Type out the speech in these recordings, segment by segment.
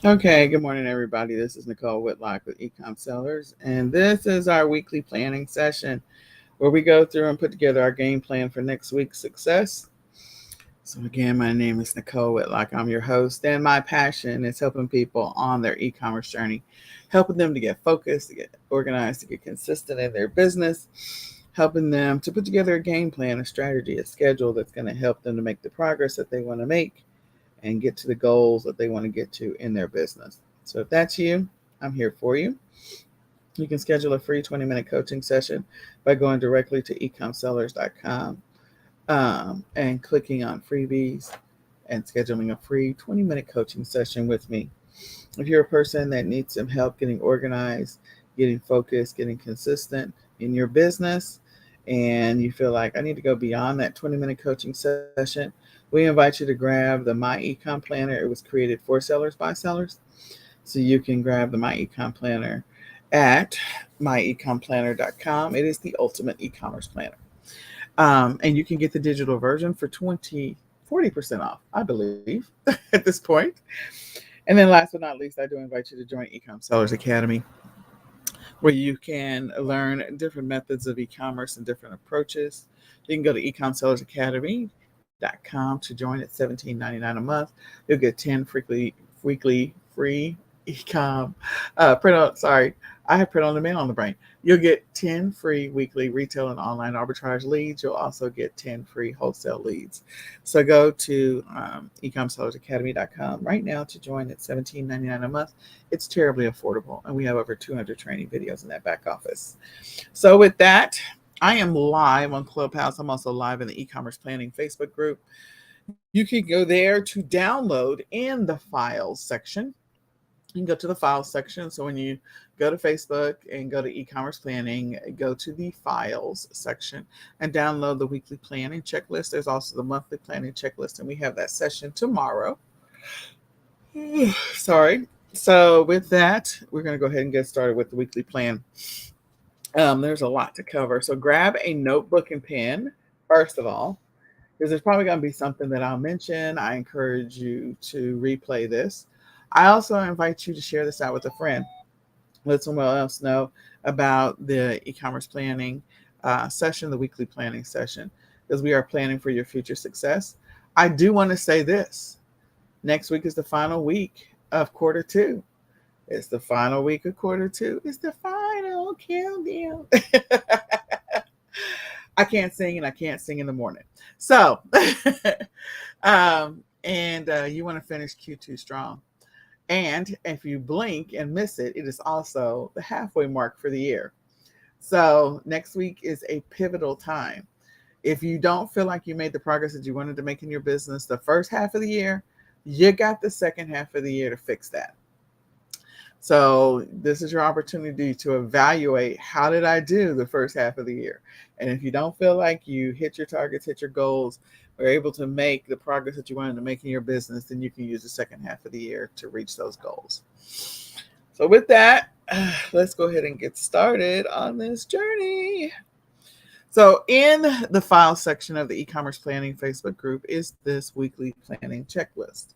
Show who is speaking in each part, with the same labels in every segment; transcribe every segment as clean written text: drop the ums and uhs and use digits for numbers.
Speaker 1: Okay, good morning, everybody. This is Nicole Whitlock with Ecom Sellers, and this is our weekly planning session where we go through and put together our game plan for next week's success. So, again, my name is Nicole Whitlock. I'm your host, and my passion is helping people on their e commerce journey, helping them to get focused, to get organized, to get consistent in their business, helping them to put together a game plan, a strategy, a schedule that's going to help them to make the progress that they want to make and get to the goals that they want to get to in their business. So if that's you, I'm here for you. You can schedule a free 20-minute coaching session by going directly to ecomsellers.com and clicking on freebies and scheduling a free 20-minute coaching session with me. If you're a person that needs some help getting organized, getting focused, getting consistent in your business, and you feel like I need to go beyond that 20-minute coaching session, we invite you to grab the My Ecom Planner. It was created for sellers by sellers. So you can grab the My Ecom Planner at myecomplanner.com. It is the ultimate e-commerce planner. And you can get the digital version for 40% off, I believe, at this point. And then last but not least, I do invite you to join Ecom Sellers Academy, where you can learn different methods of e-commerce and different approaches. You can go to ecomsellersacademy.com to join at $17.99 a month. You'll get 10 weekly free ecom print on. Sorry, I have print on demand on the brain. You'll get 10 free weekly retail and online arbitrage leads. You'll also get 10 free wholesale leads. So go to ecomsellersacademy.com right now to join at $17.99 a month. It's terribly affordable, and we have over 200 training videos in that back office. So with that, I am live on Clubhouse. I'm also live in the e-commerce planning Facebook group. You can go there to download in the files section. You can go to the files section. So when you go to Facebook and go to e-commerce planning, go to the files section and download the weekly planning checklist. There's also the monthly planning checklist, and we have that session tomorrow. Sorry. So with that, we're going to go ahead and get started with the weekly plan. There's a lot to cover. So grab a notebook and pen, first of all, because there's probably going to be something that I'll mention. I encourage you to replay this. I also invite you to share this out with a friend. Let someone else know about the e-commerce planning session, the weekly planning session, because we are planning for your future success. I do want to say this. Next week is the final week of quarter two. It's the final week of quarter two. It's the final countdown. I can't sing and I can't sing in the morning. So, you want to finish Q2 strong. And if you blink and miss it, it is also the halfway mark for the year. So, next week is a pivotal time. If you don't feel like you made the progress that you wanted to make in your business the first half of the year, you got the second half of the year to fix that. So this is your opportunity to evaluate, how did I do the first half of the year? And if you don't feel like you hit your targets, hit your goals, or able to make the progress that you wanted to make in your business, then you can use the second half of the year to reach those goals. So with that, let's go ahead and get started on this journey. So in the file section of the e-commerce planning Facebook group is this weekly planning checklist.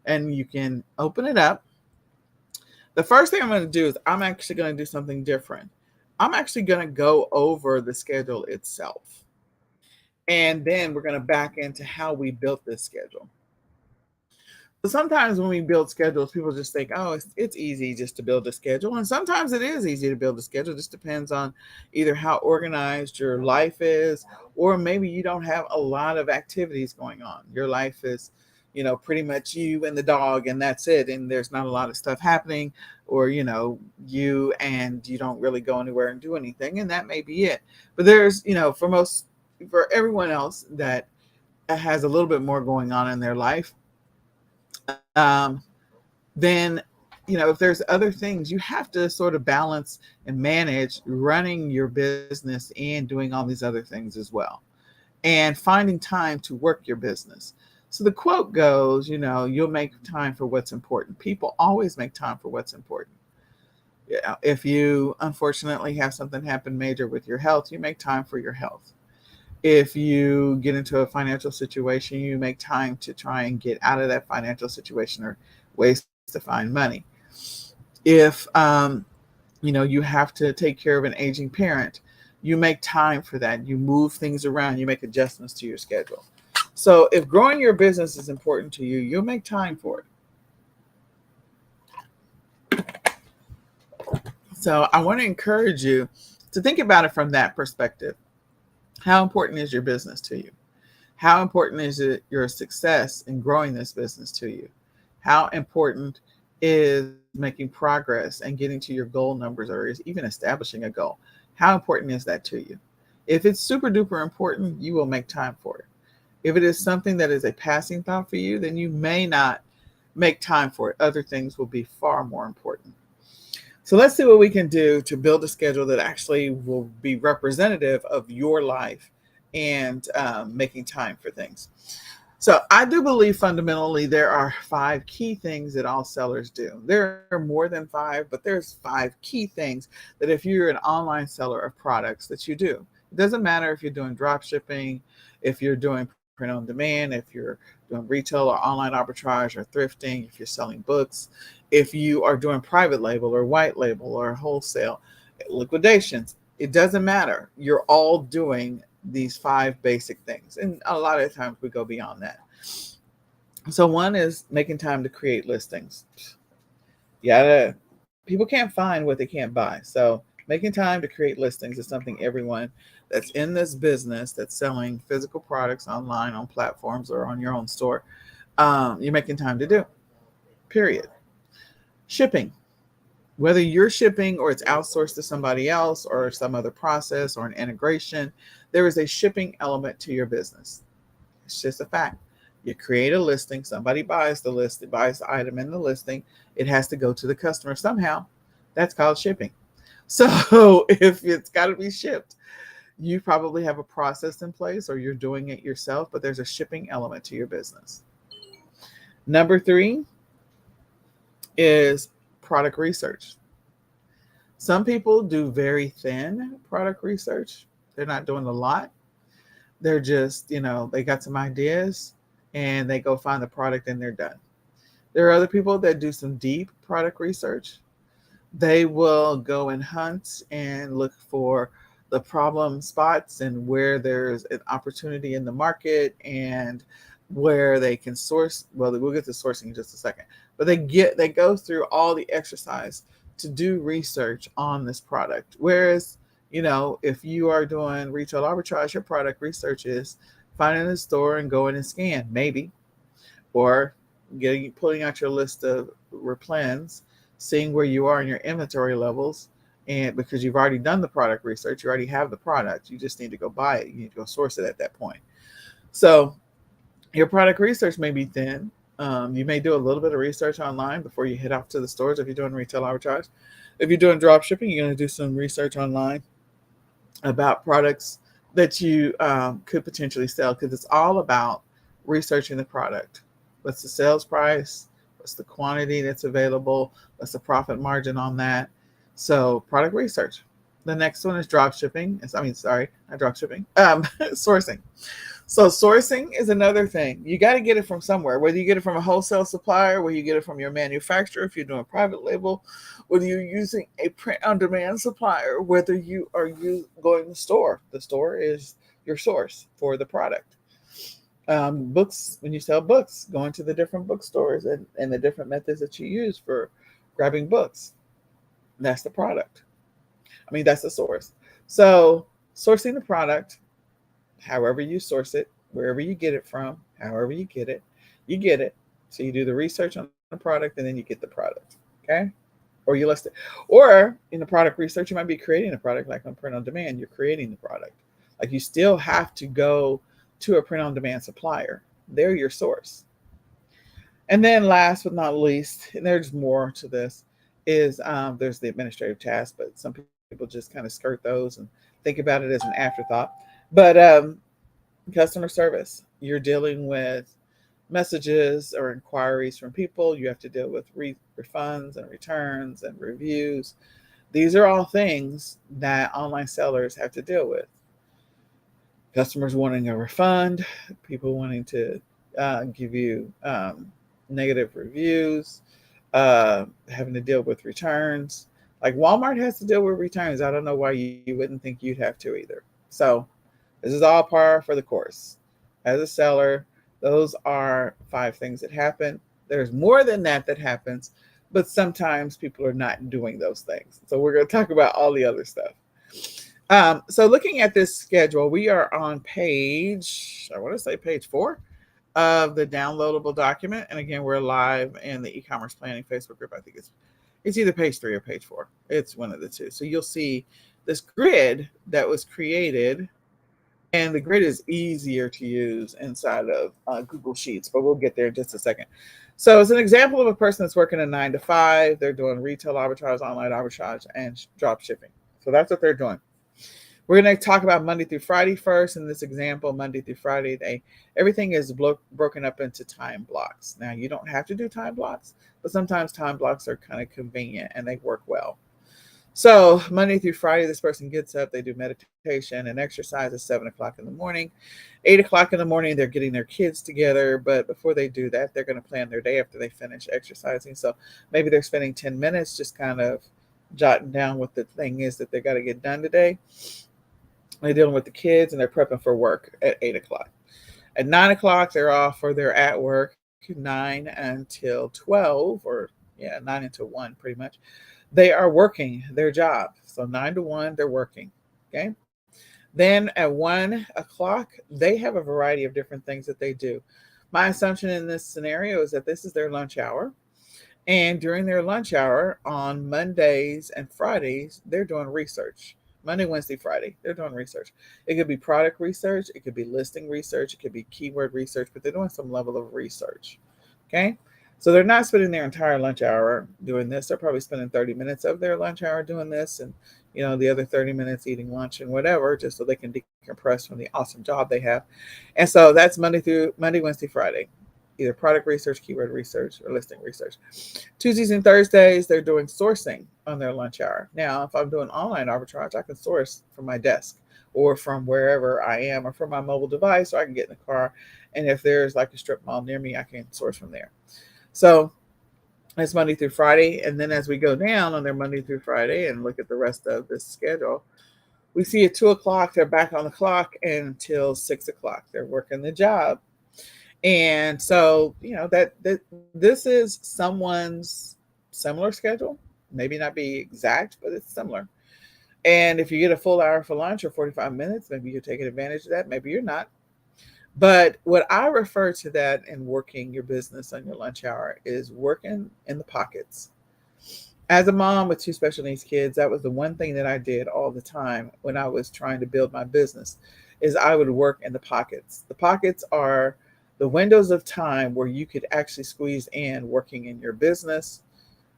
Speaker 1: And you can open it up. The first thing I'm going to do is I'm actually going to do something different. I'm actually going to go over the schedule itself. And then we're going to back into how we built this schedule. So sometimes when we build schedules, people just think, oh, it's easy just to build a schedule. And sometimes it is easy to build a schedule. It just depends on either how organized your life is, or maybe you don't have a lot of activities going on. Your life is, pretty much you and the dog, and that's it. And there's not a lot of stuff happening, or, you don't really go anywhere and do anything. And that may be it. But there's, for everyone else that has a little bit more going on in their life, um, then if there's other things, you have to sort of balance and manage running your business and doing all these other things as well, and finding time to work your business. So the quote goes, you'll make time for what's important. People always make time for what's important. Yeah, if you unfortunately have something happen major with your health, you make time for your health. If you get into a financial situation, you make time to try and get out of that financial situation, or ways to to find money. If you have to take care of an aging parent, you make time for that. You move things around, you make adjustments to your schedule. So if growing your business is important to you, you'll make time for it. So I want to encourage you to think about it from that perspective. How important is your business to you? How important is it your success in growing this business to you? How important is making progress and getting to your goal numbers, or is even establishing a goal? How important is that to you? If it's super duper important, you will make time for it. If it is something that is a passing thought for you, then you may not make time for it. Other things will be far more important. So let's see what we can do to build a schedule that actually will be representative of your life and making time for things. So I do believe fundamentally there are 5 key things that all sellers do. There are more than 5, but there's 5 key things that if you're an online seller of products that you do. It doesn't matter if you're doing drop shipping, if you're doing print on demand, if you're doing retail or online arbitrage or thrifting, if you're selling books, if you are doing private label or white label or wholesale, liquidations. It doesn't matter. You're all doing these 5 basic things. And a lot of times we go beyond that. So one is making time to create listings. People can't find what they can't buy. So making time to create listings is something everyone that's in this business that's selling physical products online on platforms or on your own store, you're making time to do, period. Shipping. Whether you're shipping or it's outsourced to somebody else or some other process or an integration, there is a shipping element to your business. It's just a fact. You create a listing, somebody buys the list, buys the item in the listing, it has to go to the customer somehow. That's called shipping. So if it's got to be shipped, you probably have a process in place or you're doing it yourself, but there's a shipping element to your business. Number 3 is product research. Some people do very thin product research. They're not doing a lot. They're just, they got some ideas and they go find the product and they're done. There are other people that do some deep product research. They will go and hunt and look for the problem spots and where there's an opportunity in the market and where they can source. Well, we'll get to sourcing in just a second, but they go through all the exercise to do research on this product. Whereas, if you are doing retail arbitrage, your product research is finding a store and going and scan, maybe, or pulling out your list of replens, seeing where you are in your inventory levels, and because you've already done the product research, you already have the product, you just need to go buy it, you need to go source it at that point. So your product research may be thin. You may do a little bit of research online before you head off to the stores if you're doing retail arbitrage. If you're doing drop shipping, you're going to do some research online about products that you could potentially sell, because it's all about researching the product. What's the sales price? What's the quantity that's available? What's the profit margin on that? So product research. The next one is drop shipping. Not drop shipping, sourcing. So sourcing is another thing. You got to get it from somewhere, whether you get it from a wholesale supplier, whether you get it from your manufacturer, if you're doing private label, whether you're using a print on demand supplier, whether you are going to the store. The store is your source for the product. Books, when you sell books, going to the different bookstores and the different methods that you use for grabbing books. That's the product. That's the source. So sourcing the product, however you source it, wherever you get it from, however you get it, you get it. So you do the research on the product and then you get the product. Okay. Or you list it. Or in the product research, you might be creating a product like on print on demand. You're creating the product. Like you still have to go to a print on demand supplier. They're your source. And then last but not least, and there's more to this, is there's the administrative tasks, but some people just kind of skirt those and think about it as an afterthought. But customer service, you're dealing with messages or inquiries from people. You have to deal with refunds and returns and reviews. These are all things that online sellers have to deal with. Customers wanting a refund, people wanting to give you negative reviews, having to deal with returns. Like Walmart has to deal with returns. I don't know why you wouldn't think you'd have to either. So this is all par for the course. As a seller, those are 5 things that happen. There's more than that happens, but sometimes people are not doing those things. So we're going to talk about all the other stuff. So looking at this schedule, we are on page, I want to say page 4 of the downloadable document. And again, we're live in the e-commerce planning Facebook group. I think it's either page 3 or page 4. It's one of the two. So you'll see this grid that was created, and the grid is easier to use inside of Google Sheets, but we'll get there in just a second. So it's an example of a person that's working a 9 to 5. They're doing retail arbitrage, online arbitrage, and drop shipping. So that's what they're doing. We're going to talk about Monday through Friday first. In this example, Monday through Friday, everything is broken up into time blocks. Now, you don't have to do time blocks, but sometimes time blocks are kind of convenient and they work well. So Monday through Friday, this person gets up, they do meditation and exercise at 7 o'clock in the morning. 8 o'clock in the morning, they're getting their kids together. But before they do that, they're going to plan their day after they finish exercising. So maybe they're spending 10 minutes just kind of jotting down what the thing is that they got to get done today. They're dealing with the kids and they're prepping for work at 8 o'clock. At 9 o'clock, they're off or they're at work, 9 until 12, or 9 until 1 pretty much. They are working their job. So 9 to 1, they're working. Okay. Then at 1 o'clock, they have a variety of different things that they do. My assumption in this scenario is that this is their lunch hour. And during their lunch hour on Mondays and Fridays, they're doing research. Monday, Wednesday, Friday, they're doing research. It could be product research. It could be listing research. It could be keyword research, but they're doing some level of research. Okay. So they're not spending their entire lunch hour doing this. They're probably spending 30 minutes of their lunch hour doing this, and the other 30 minutes eating lunch and whatever, just so they can decompress from the awesome job they have. And so that's Monday, Wednesday, Friday, either product research, keyword research, or listing research. Tuesdays and Thursdays, they're doing sourcing on their lunch hour. Now, if I'm doing online arbitrage, I can source from my desk or from wherever I am or from my mobile device, or I can get in the car. And if there's like a strip mall near me, I can source from there. So that's Monday through Friday. And then as we go down on their Monday through Friday and look at the rest of this schedule, we see at 2 o'clock, they're back on the clock until 6 o'clock. They're working the job. And so, that this is someone's similar schedule. Maybe not be exact, but it's similar. And if you get a full hour for lunch or 45 minutes, maybe you're taking advantage of that. Maybe you're not. But what I refer to that in working your business on your lunch hour is working in the pockets. As a mom with 2 special needs kids, that was the one thing that I did all the time when I was trying to build my business, is I would work in the pockets. The pockets are the windows of time where you could actually squeeze in working in your business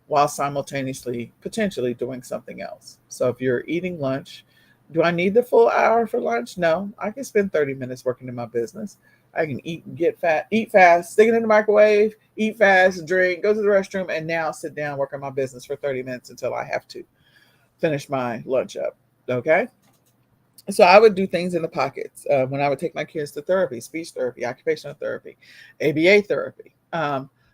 Speaker 1: while simultaneously potentially doing something else. So if you're eating lunch, do I need the full hour for lunch? No, I can spend 30 minutes working in my business. I can eat and get fat, eat fast, stick it in the microwave, eat fast, drink, go to the restroom, and now sit down, work on my business for 30 minutes until I have to finish my lunch up. Okay. So I would do things in the pockets when I would take my kids to therapy, speech therapy, occupational therapy, ABA therapy.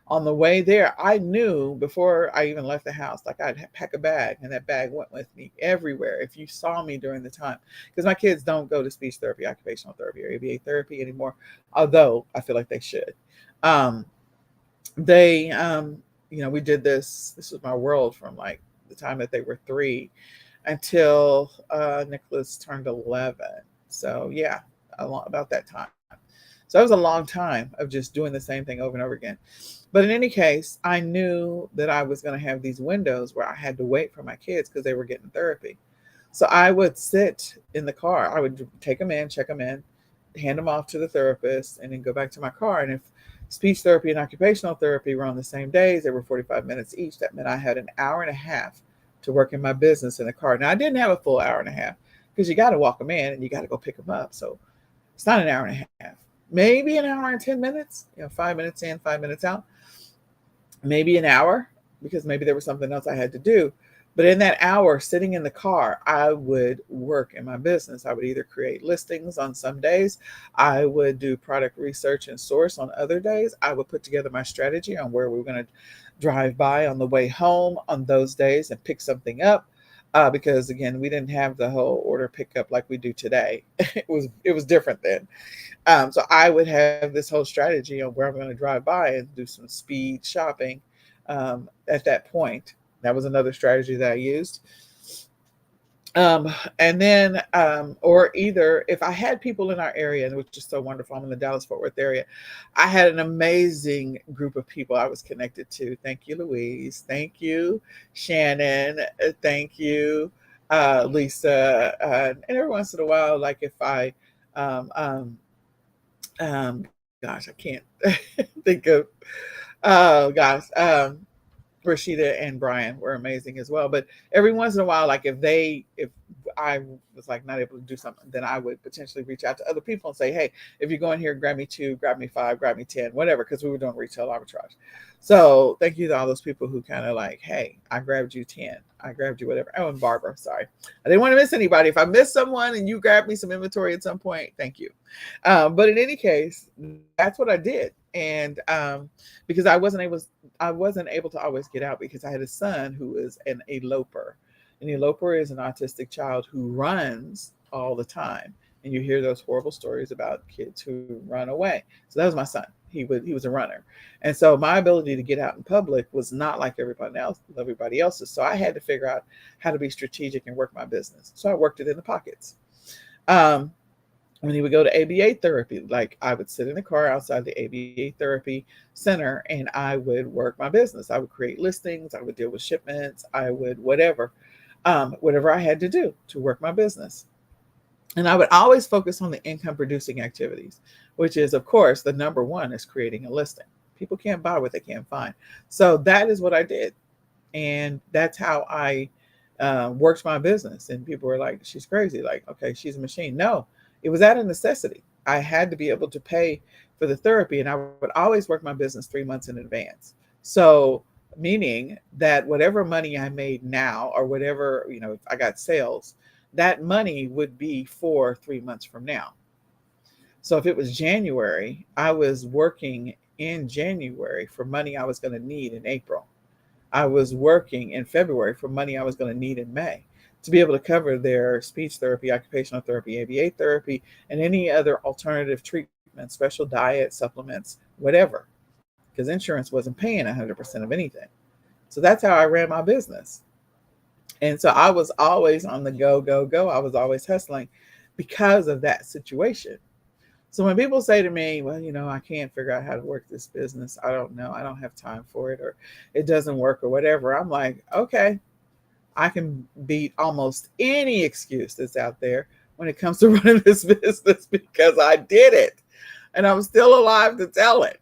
Speaker 1: On the way there, I knew before I even left the house, like I'd pack a bag and that bag went with me everywhere. If you saw me during the time, because my kids don't go to speech therapy, occupational therapy, or ABA therapy anymore, although I feel like they should. We did this was my world from like the time that they were 3 until Nicholas turned 11. So yeah, about that time. So that was a long time of just doing the same thing over and over again. But in any case, I knew that I was going to have these windows where I had to wait for my kids because they were getting therapy. So I would sit in the car. I would take them in, check them in, hand them off to the therapist, and then go back to my car. And if speech therapy and occupational therapy were on the same days, they were 45 minutes each. That meant I had an hour and a half to work in my business in the car. Now, I didn't have a full hour and a half because you got to walk them in and you got to go pick them up. So it's not an hour and a half. Maybe an hour and 10 minutes, 5 minutes in, 5 minutes out. Maybe an hour, because maybe there was something else I had to do. But in that hour sitting in the car, I would work in my business. I would either create listings on some days, I would do product research and source on other days. I would put together my strategy on where we were going to drive by on the way home on those days and pick something up. Because again, we didn't have the whole order pickup like we do today. It was different then. So I would have this whole strategy on where I'm going to drive by and do some speed shopping at that point. That was another strategy that I used. And then, or either if I had people in our area, which is so wonderful, I'm in the Dallas Fort Worth area, I had an amazing group of people I was connected to. Thank you, Louise. Thank you, Shannon. Thank you, Lisa. And every once in a while, like if I, gosh, I can't think of, oh gosh, Rashida and Brian were amazing as well. But every once in a while, like if I was like not able to do something, then I would potentially reach out to other people and say, hey, if you're going here, grab me 2, grab me 5, grab me 10, whatever, because we were doing retail arbitrage. So thank you to all those people who kind of like, hey, I grabbed you 10, I grabbed you whatever. Oh, and Barbara, sorry, I didn't want to miss anybody. If I missed someone and you grabbed me some inventory at some point, thank you. But in any case, that's what I did. And because I wasn't able to always get out because I had a son who is an eloper. An eloper is an autistic child who runs all the time. And you hear those horrible stories about kids who run away. So that was my son. He was a runner. And so my ability to get out in public was not like everybody else's. So I had to figure out how to be strategic and work my business. So I worked it in the pockets. Um, when he would go to ABA therapy, like I would sit in the car outside the ABA therapy center and I would work my business. I would create listings, I would deal with shipments, I would whatever I had to do to work my business. And I would always focus on the income producing activities, which is, of course, the number one is creating a listing. People can't buy what they can't find. So that is what I did. And that's how I worked my business. And people were like, she's crazy. Like, okay, she's a machine. No, it was out of necessity. I had to be able to pay for the therapy. And I would always work my business 3 months in advance. So, meaning that whatever money I made now, or whatever, if I got sales, that money would be for 3 months from now. So if it was January, I was working in January for money I was going to need in April. I was working in February for money I was going to need in May to be able to cover their speech therapy, occupational therapy, ABA therapy, and any other alternative treatment, special diet, supplements, whatever, because insurance wasn't paying 100% of anything. So that's how I ran my business. And so I was always on the go, go, go. I was always hustling because of that situation. So when people say to me, well, I can't figure out how to work this business, I don't know, I don't have time for it, or it doesn't work, or whatever, I'm like, okay, I can beat almost any excuse that's out there when it comes to running this business because I did it and I'm still alive to tell it.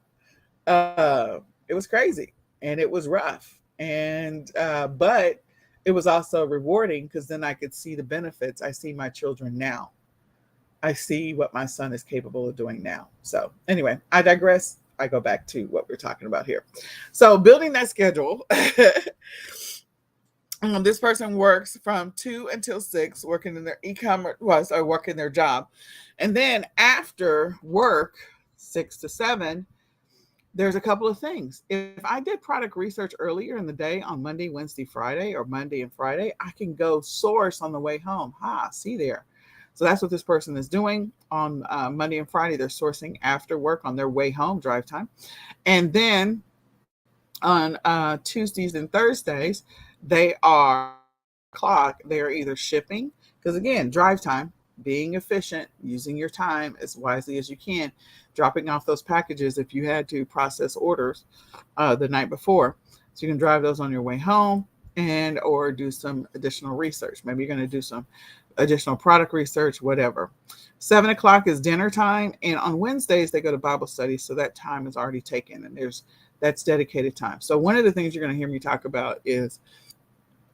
Speaker 1: It was crazy and it was rough. But it was also rewarding because then I could see the benefits. I see my children now. I see what my son is capable of doing now. So anyway, I digress. I go back to what we're talking about here. So building that schedule. This person works from 2 until 6, working in their e-commerce, or working their job. And then after work, 6 to 7, there's a couple of things. If I did product research earlier in the day on Monday, Wednesday, Friday, or Monday and Friday, I can go source on the way home. See there. So that's what this person is doing on Monday and Friday. They're sourcing after work on their way home, drive time. And then on Tuesdays and Thursdays, they are either shipping, because again, drive time, being efficient, using your time as wisely as you can, dropping off those packages if you had to process orders the night before. So you can drive those on your way home or do some additional research. Maybe you're going to do some additional product research, whatever. 7 o'clock is dinner time. And on Wednesdays, they go to Bible study. So that time is already taken and that's dedicated time. So one of the things you're going to hear me talk about is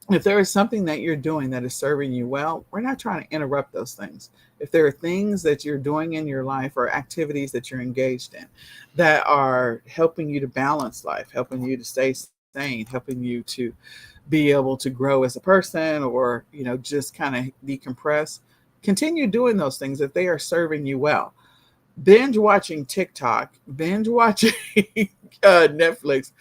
Speaker 1: if there is something that you're doing that is serving you well, we're not trying to interrupt those things. If there are things that you're doing in your life or activities that you're engaged in that are helping you to balance life, helping you to stay sane, helping you to be able to grow as a person, or just kind of decompress, continue doing those things if they are serving you well. Binge watching TikTok, binge watching Netflix,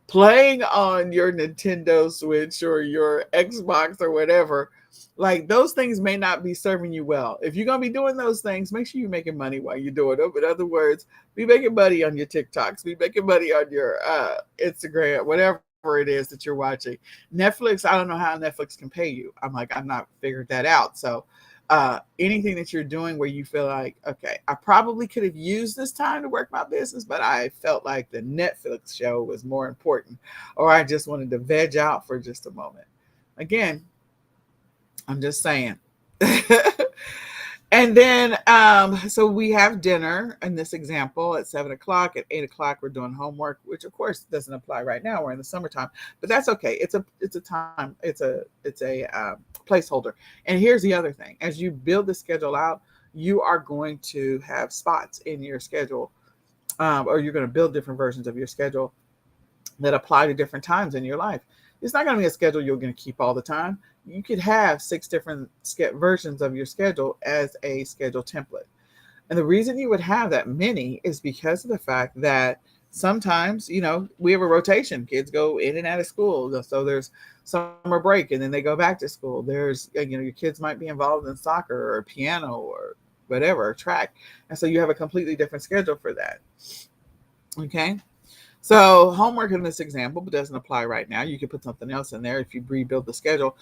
Speaker 1: playing on your Nintendo Switch or your Xbox or whatever, like those things may not be serving you well. If you're going to be doing those things, make sure you're making money while you're doing them. In other words, be making money on your TikToks, be making money on your Instagram, whatever it is that you're watching. Netflix, I don't know how Netflix can pay you. I'm not figured that out. So anything that you're doing where you feel like, okay, I probably could have used this time to work my business, but I felt like the Netflix show was more important, or I just wanted to veg out for just a moment. Again, I'm just saying. And then, so we have dinner in this example at 7 o'clock. At 8 o'clock, we're doing homework, which of course doesn't apply right now. We're in the summertime, but that's okay. It's a time. It's a placeholder. And here's the other thing: as you build the schedule out, you are going to have spots in your schedule, or you're going to build different versions of your schedule that apply to different times in your life. It's not going to be a schedule you're going to keep all the time. You could have 6 different versions of your schedule as a schedule template. And the reason you would have that many is because of the fact that sometimes, we have a rotation. Kids go in and out of school. So there's summer break and then they go back to school. There's, your kids might be involved in soccer or piano or whatever, track. And so you have a completely different schedule for that. Okay. So homework in this example, but doesn't apply right now. You could put something else in there if you rebuild the schedule.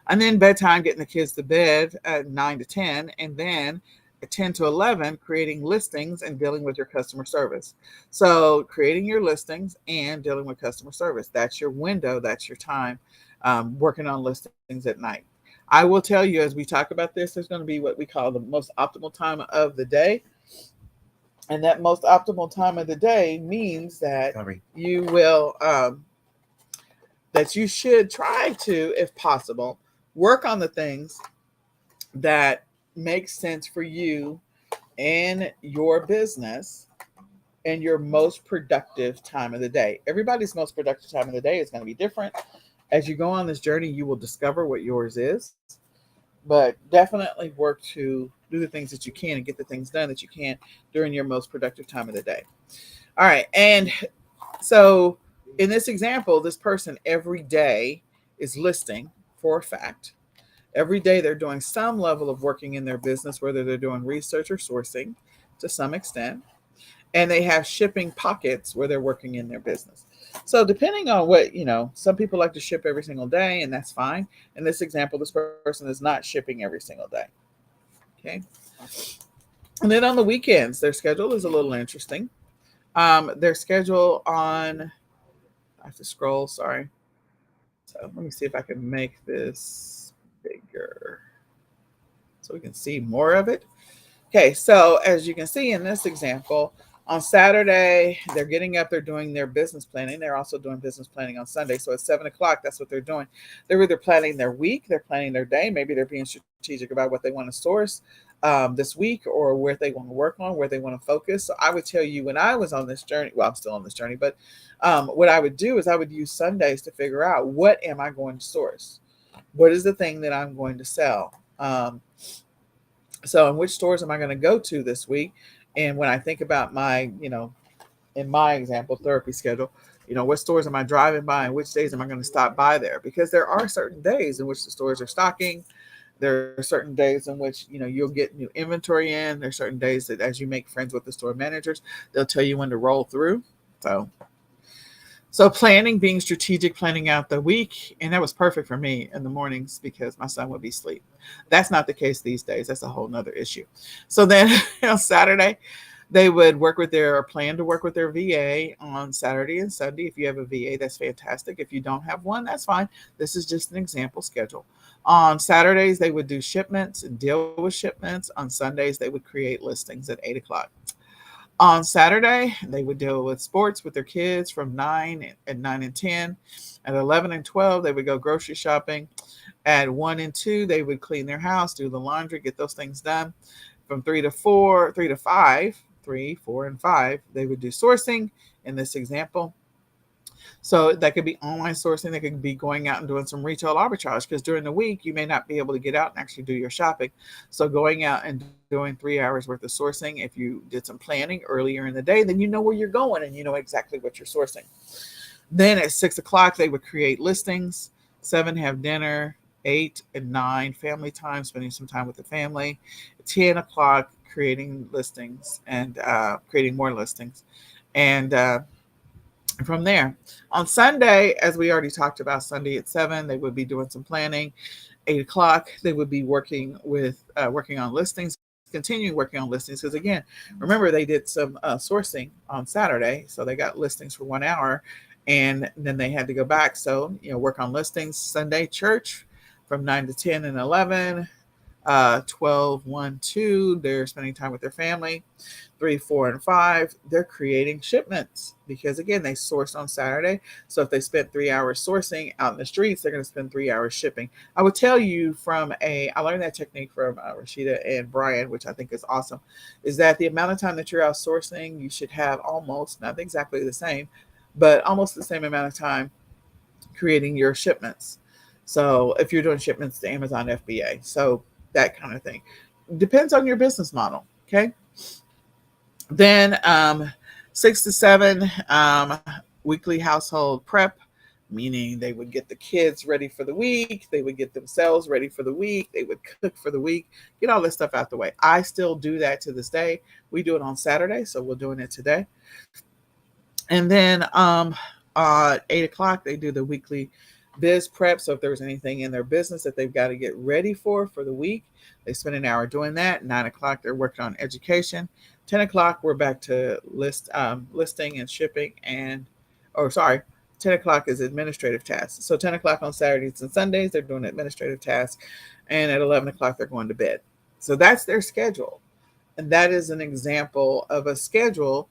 Speaker 1: And then bedtime, getting the kids to bed at 9 to 10, and then at 10 to 11, creating listings and dealing with your customer service. So creating your listings and dealing with customer service. That's your window. That's your time working on listings at night. I will tell you, as we talk about this, there's going to be what we call the most optimal time of the day. And that most optimal time of the day means that you will that you should try to, if possible, work on the things that make sense for you and your business and your most productive time of the day. Everybody's most productive time of the day is going to be different. As you go on this journey, you will discover what yours is, but definitely work to do the things that you can and get the things done that you can during your most productive time of the day. All right. And so in this example, this person every day is listing for a fact. Every day they're doing some level of working in their business, whether they're doing research or sourcing to some extent. And they have shipping pockets where they're working in their business. So depending on what, some people like to ship every single day, and that's fine. In this example, this person is not shipping every single day. Okay. And then on the weekends, their schedule is a little interesting. Their schedule on, I have to scroll, sorry. So let me see if I can make this bigger so we can see more of it. Okay, so as you can see in this example, on Saturday, they're getting up, they're doing their business planning. They're also doing business planning on Sunday. So at 7 o'clock, that's what they're doing. They're either planning their week, they're planning their day. Maybe they're being strategic about what they want to source this week, or where they want to work on, where they want to focus. So I would tell you, when I was on this journey, well, I'm still on this journey, but what I would do is I would use Sundays to figure out, what am I going to source? What is the thing that I'm going to sell? So, in which stores am I going to go to this week? And when I think about my, in my example, therapy schedule, what stores am I driving by and which days am I going to stop by there? Because there are certain days in which the stores are stocking. There are certain days in which, you'll get new inventory in. There's certain days that, as you make friends with the store managers, they'll tell you when to roll through. So planning, being strategic, planning out the week. And that was perfect for me in the mornings because my son would be asleep. That's not the case these days. That's a whole nother issue. So then on Saturday, they would plan to work with their VA on Saturday and Sunday. If you have a VA, that's fantastic. If you don't have one, that's fine. This is just an example schedule. On Saturdays, they would do shipments and deal with shipments. On Sundays, they would create listings at 8 o'clock. On Saturday, they would deal with sports with their kids from 9 and 10. At 11 and 12, they would go grocery shopping. At 1 and 2, they would clean their house, do the laundry, get those things done. From 3 to 5, 3, 4, and 5, they would do sourcing in this example. So that could be online sourcing. That could be going out and doing some retail arbitrage, because during the week you may not be able to get out and actually do your shopping. So going out and doing 3 hours worth of sourcing, if you did some planning earlier in the day, then you know where you're going and you know exactly what you're sourcing. Then at 6 o'clock, they would create listings. 7, have dinner. 8 and 9, family time, spending some time with the family. 10 o'clock, creating listings and creating more listings. And from there, on Sunday, as we already talked about, Sunday at 7, they would be doing some planning. 8 o'clock, they would be working on listings, continuing working on listings. Because again, remember, they did some sourcing on Saturday, so they got listings for 1 hour, and then they had to go back. So work on listings. Sunday, church from 9 to 10 and 11. 12, 1, 2, they're spending time with their family. 3, 4, and 5, they're creating shipments, because again, they sourced on Saturday. So if they spent 3 hours sourcing out in the streets, they're going to spend 3 hours shipping. I would tell you I learned that technique from Rashida and Brian, which I think is awesome, is that the amount of time that you're out sourcing, you should have almost, not exactly the same, but almost the same amount of time creating your shipments. So if you're doing shipments to Amazon FBA, so that kind of thing. Depends on your business model. Okay. Then 6 to 7, weekly household prep, meaning they would get the kids ready for the week. They would get themselves ready for the week. They would cook for the week, get all this stuff out the way. I still do that to this day. We do it on Saturday, so we're doing it today. And then 8 o'clock, they do the weekly biz prep. So if there's anything in their business that they've got to get ready for the week, they spend an hour doing that. 9 o'clock, they're working on education. 10 o'clock, we're back to listing and shipping 10 o'clock is administrative tasks. So 10 o'clock on Saturdays and Sundays, they're doing administrative tasks. And at 11 o'clock, they're going to bed. So that's their schedule. And that is an example of a schedule.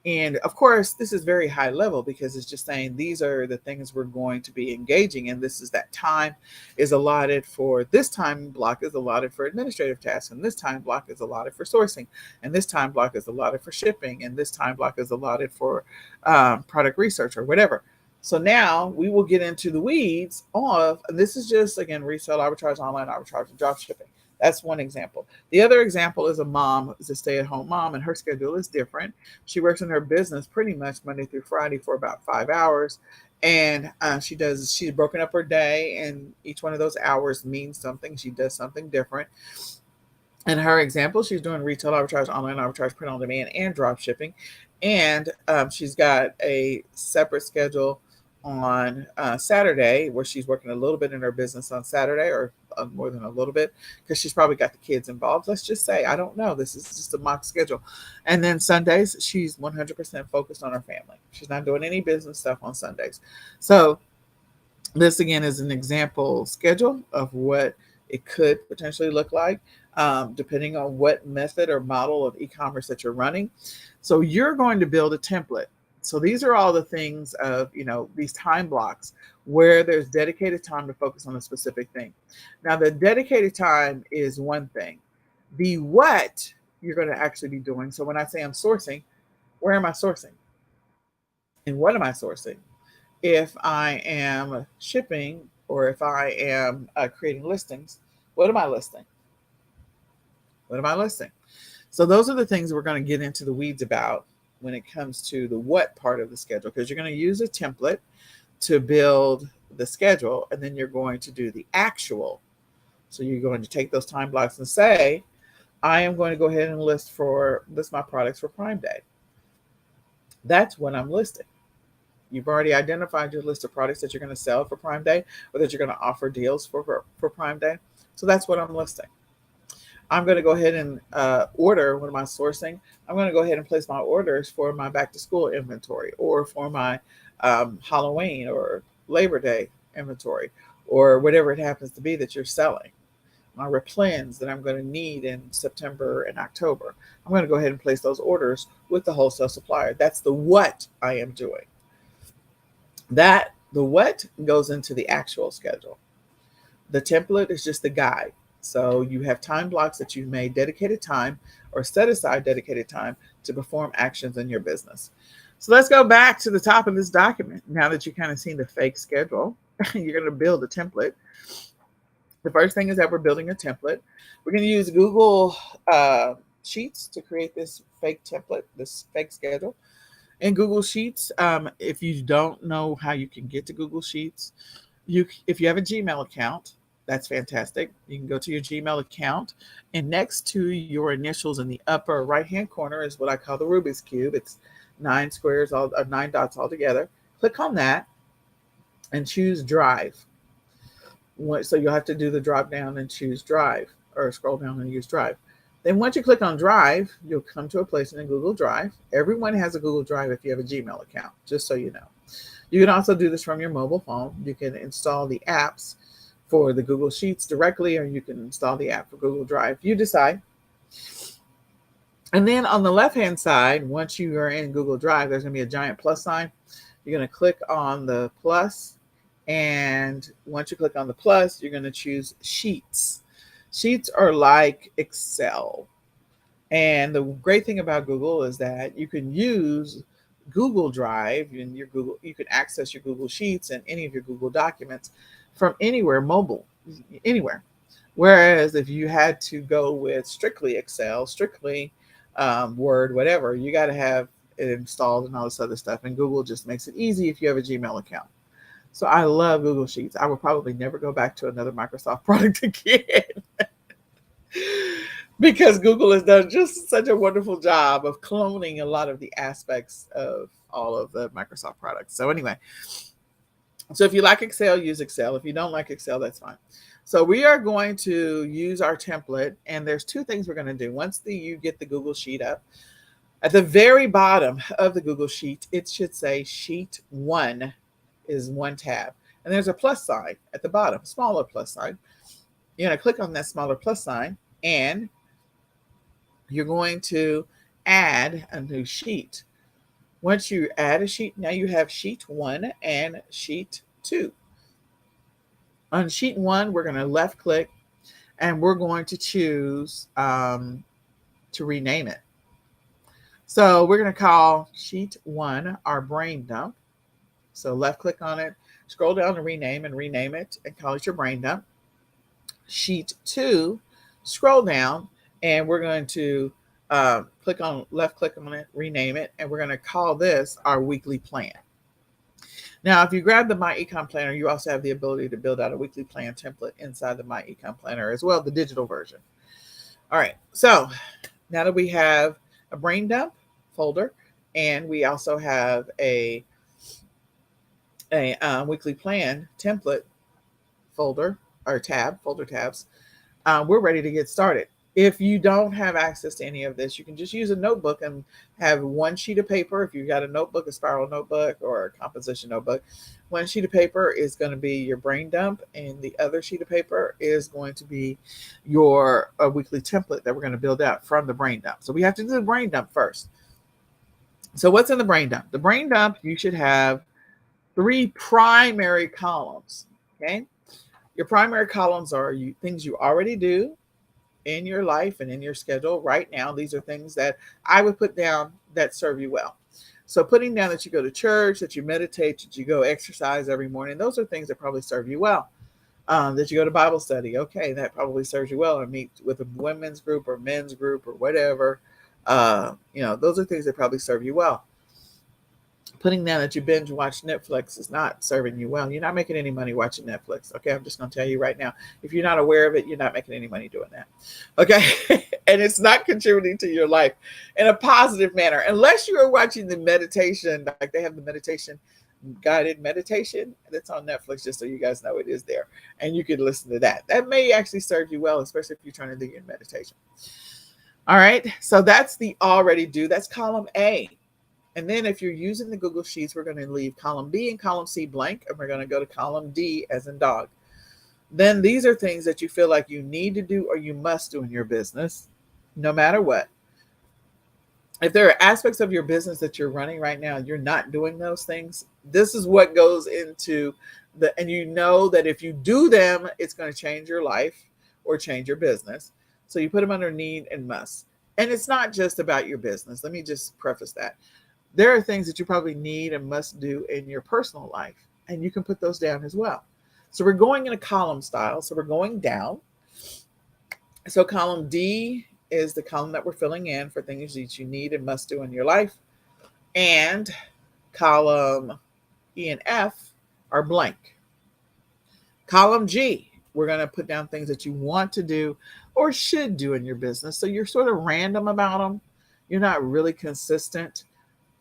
Speaker 1: And of course, this is very high level, because it's just saying these are the things we're going to be engaging in. This is that time is allotted for, this time block is allotted for administrative tasks, and this time block is allotted for sourcing, and this time block is allotted for shipping, and this time block is allotted for product research or whatever. So now we will get into the weeds of, this is just, again, resale arbitrage, online arbitrage, and drop shipping. That's one example. The other example is a stay-at-home mom, and her schedule is different. She works in her business pretty much Monday through Friday for about 5 hours. And she's broken up her day, and each one of those hours means something. She does something different. In her example, she's doing retail arbitrage, online arbitrage, print on demand, and drop shipping. And she's got a separate schedule on Saturday, where she's working a little bit in her business on Saturday, or more than a little bit, because she's probably got the kids involved. Let's just say, I don't know. This is just a mock schedule. And then Sundays, she's 100% focused on her family. She's not doing any business stuff on Sundays. So this, again, is an example schedule of what it could potentially look like, depending on what method or model of e-commerce that you're running. So you're going to build a template. So these are all the things of, these time blocks where there's dedicated time to focus on a specific thing. Now, the dedicated time is one thing. The what you're going to actually be doing. So when I say I'm sourcing, where am I sourcing? And what am I sourcing? If I am shipping, or if I am creating listings, what am I listing? What am I listing? So those are the things we're going to get into the weeds about when it comes to the what part of the schedule, because you're going to use a template to build the schedule, and then you're going to do the actual. So you're going to take those time blocks and say, I am going to go ahead and list my products for Prime Day. That's what I'm listing. You've already identified your list of products that you're going to sell for Prime Day, or that you're going to offer deals for Prime Day. So that's what I'm listing. I'm going to go ahead and order. What am I sourcing? I'm going to go ahead and place my orders for my back to school inventory, or for my Halloween or Labor Day inventory, or whatever it happens to be that you're selling. My replens that I'm going to need in September and October. I'm going to go ahead and place those orders with the wholesale supplier. That's the what I am doing. The what goes into the actual schedule. The template is just the guide. So you have time blocks that you've made dedicated time, or set aside dedicated time to perform actions in your business. So let's go back to the top of this document. Now that you kind of seen the fake schedule, you're going to build a template. The first thing is that we're building a template. We're going to use Google Sheets to create this fake template, this fake schedule. In Google Sheets, if you don't know how you can get to Google Sheets, if you have a Gmail account, that's fantastic. You can go to your Gmail account, and next to your initials in the upper right-hand corner is what I call the Rubik's Cube. It's 9 squares, 9 dots all together. Click on that and choose Drive. So you'll have to do the drop down and choose Drive, or scroll down and use Drive. Then once you click on Drive, you'll come to a place in a Google Drive. Everyone has a Google Drive if you have a Gmail account, just so you know. You can also do this from your mobile phone. You can install the apps for the Google Sheets directly, or you can install the app for Google Drive. You decide. And then on the left-hand side, once you are in Google Drive, there's going to be a giant plus sign. You're going to click on the plus. And once you click on the plus, you're going to choose Sheets. Sheets are like Excel. And the great thing about Google is that you can use Google Drive and you can access your Google Sheets and any of your Google documents from anywhere, mobile, anywhere. Whereas if you had to go with strictly Excel, strictly Word, whatever, you got to have it installed and all this other stuff. And Google just makes it easy if you have a Gmail account. So I love Google Sheets. I will probably never go back to another Microsoft product again because Google has done just such a wonderful job of cloning a lot of the aspects of all of the Microsoft products. So anyway, so if you like Excel, use Excel. If you don't like Excel, that's fine. So we are going to use our template, and there's 2 things we're going to do. Once you get the Google Sheet up, at the very bottom of the Google Sheet, it should say Sheet 1 is 1 tab. And there's a plus sign at the bottom, smaller plus sign. You're going to click on that smaller plus sign, and you're going to add a new sheet. Once you add a sheet, now you have Sheet 1 and Sheet 2. On Sheet 1, we're going to left click, and we're going to choose to rename it. So we're going to call Sheet 1 our brain dump. So left click on it, scroll down to rename it and call it your brain dump. Sheet 2, scroll down, and we're going to left click on it, rename it, and we're going to call this our weekly plan. Now, if you grab the My Econ Planner, you also have the ability to build out a weekly plan template inside the My Econ Planner as well, the digital version. All right, so now that we have a brain dump folder, and we also have a weekly plan template folder or folder tabs, we're ready to get started. If you don't have access to any of this, you can just use a notebook and have 1 sheet of paper. If you've got a notebook, a spiral notebook, or a composition notebook, 1 sheet of paper is going to be your brain dump, and the other sheet of paper is going to be your weekly template that we're going to build out from the brain dump. So we have to do the brain dump first. So what's in the brain dump? The brain dump, you should have 3 primary columns, okay? Your primary columns are things you already do in your life and in your schedule right now. These are things that I would put down that serve you well. So putting down that you go to church, that you meditate, that you go exercise every morning, those are things that probably serve you well. That you go to Bible study, okay, that probably serves you well, or meet with a women's group or men's group or whatever. Those are things that probably serve you well. Putting down that you binge watch Netflix is not serving you well. You're not making any money watching Netflix. Okay, I'm just going to tell you right now. If you're not aware of it, you're not making any money doing that. Okay, and it's not contributing to your life in a positive manner, unless you are watching the meditation, like they have the meditation, guided meditation that's on Netflix, just so you guys know it is there, and you can listen to that. That may actually serve you well, especially if you're trying to do your meditation. All right, so that's the already do. That's column A. And then if you're using the Google Sheets, we're going to leave column B and column C blank, and we're going to go to column D as in dog. Then these are things that you feel like you need to do or you must do in your business, no matter what. If there are aspects of your business that you're running right now and you're not doing those things, this is what goes into and you know that if you do them, it's going to change your life or change your business. So you put them under need and must. And it's not just about your business. Let me just preface that. There are things that you probably need and must do in your personal life, and you can put those down as well. So we're going in a column style. So we're going down. So column D is the column that we're filling in for things that you need and must do in your life. And column E and F are blank. Column G, we're going to put down things that you want to do or should do in your business. So you're sort of random about them. You're not really consistent.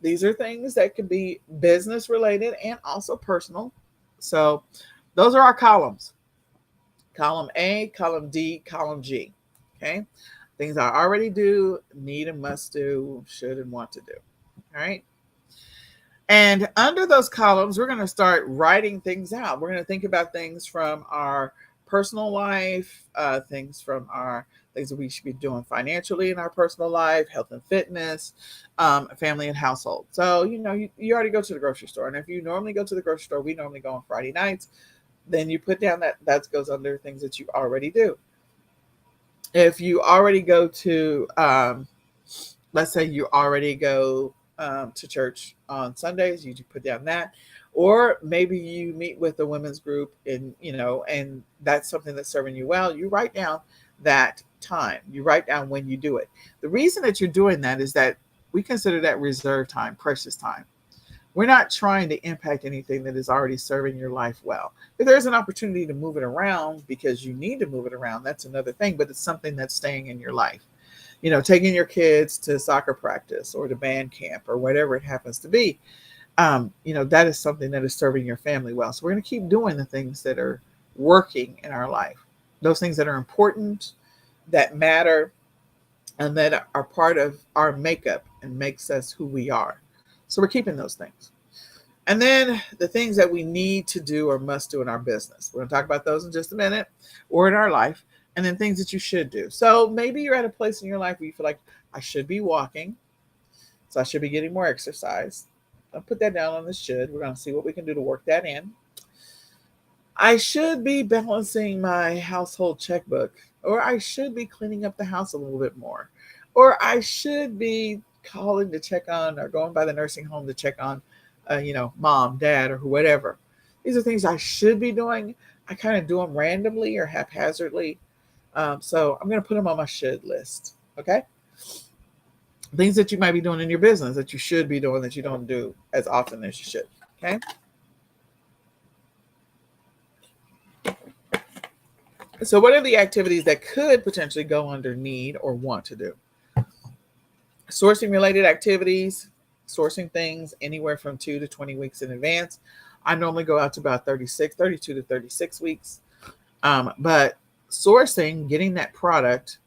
Speaker 1: These are things that could be business related and also personal. So those are our columns. Column A, column D, column G. Okay. Things I already do, need and must do, should and want to do. All right. And under those columns, we're going to start writing things out. We're going to think about things from our personal life, things from our things that we should be doing financially in our personal life, health and fitness, family and household. So, you already go to the grocery store. And if you normally go to the grocery store, we normally go on Friday nights, then you put down that goes under things that you already do. If you already go to, let's say you already go to church on Sundays, you put down that. Or maybe you meet with a women's group and that's something that's serving you well. You write down that time. You write down when you do it. The reason that you're doing that is that we consider that reserve time, precious time. We're not trying to impact anything that is already serving your life well. If there's an opportunity to move it around because you need to move it around, that's another thing, but it's something that's staying in your life. Taking your kids to soccer practice or to band camp or whatever it happens to be, that is something that is serving your family well. So we're going to keep doing the things that are working in our life, those things that are important, that matter, and that are part of our makeup and makes us who we are. So we're keeping those things. And then the things that we need to do or must do in our business. We're going to talk about those in just a minute, or in our life. And then things that you should do. So maybe you're at a place in your life where you feel like, I should be walking, so I should be getting more exercise. I'll put that down on the should. We're going to see what we can do to work that in. I should be balancing my household checkbook, or I should be cleaning up the house a little bit more, or I should be calling to check on or going by the nursing home to check on, mom, dad, or whatever. These are things I should be doing. I kind of do them randomly or haphazardly. So I'm going to put them on my should list. Okay. Things that you might be doing in your business that you should be doing that you don't do as often as you should. Okay. So what are the activities that could potentially go under need or want to do? Sourcing related activities, sourcing things anywhere from 2 to 20 weeks in advance. I normally go out to about 32 to 36 weeks. But sourcing, getting that product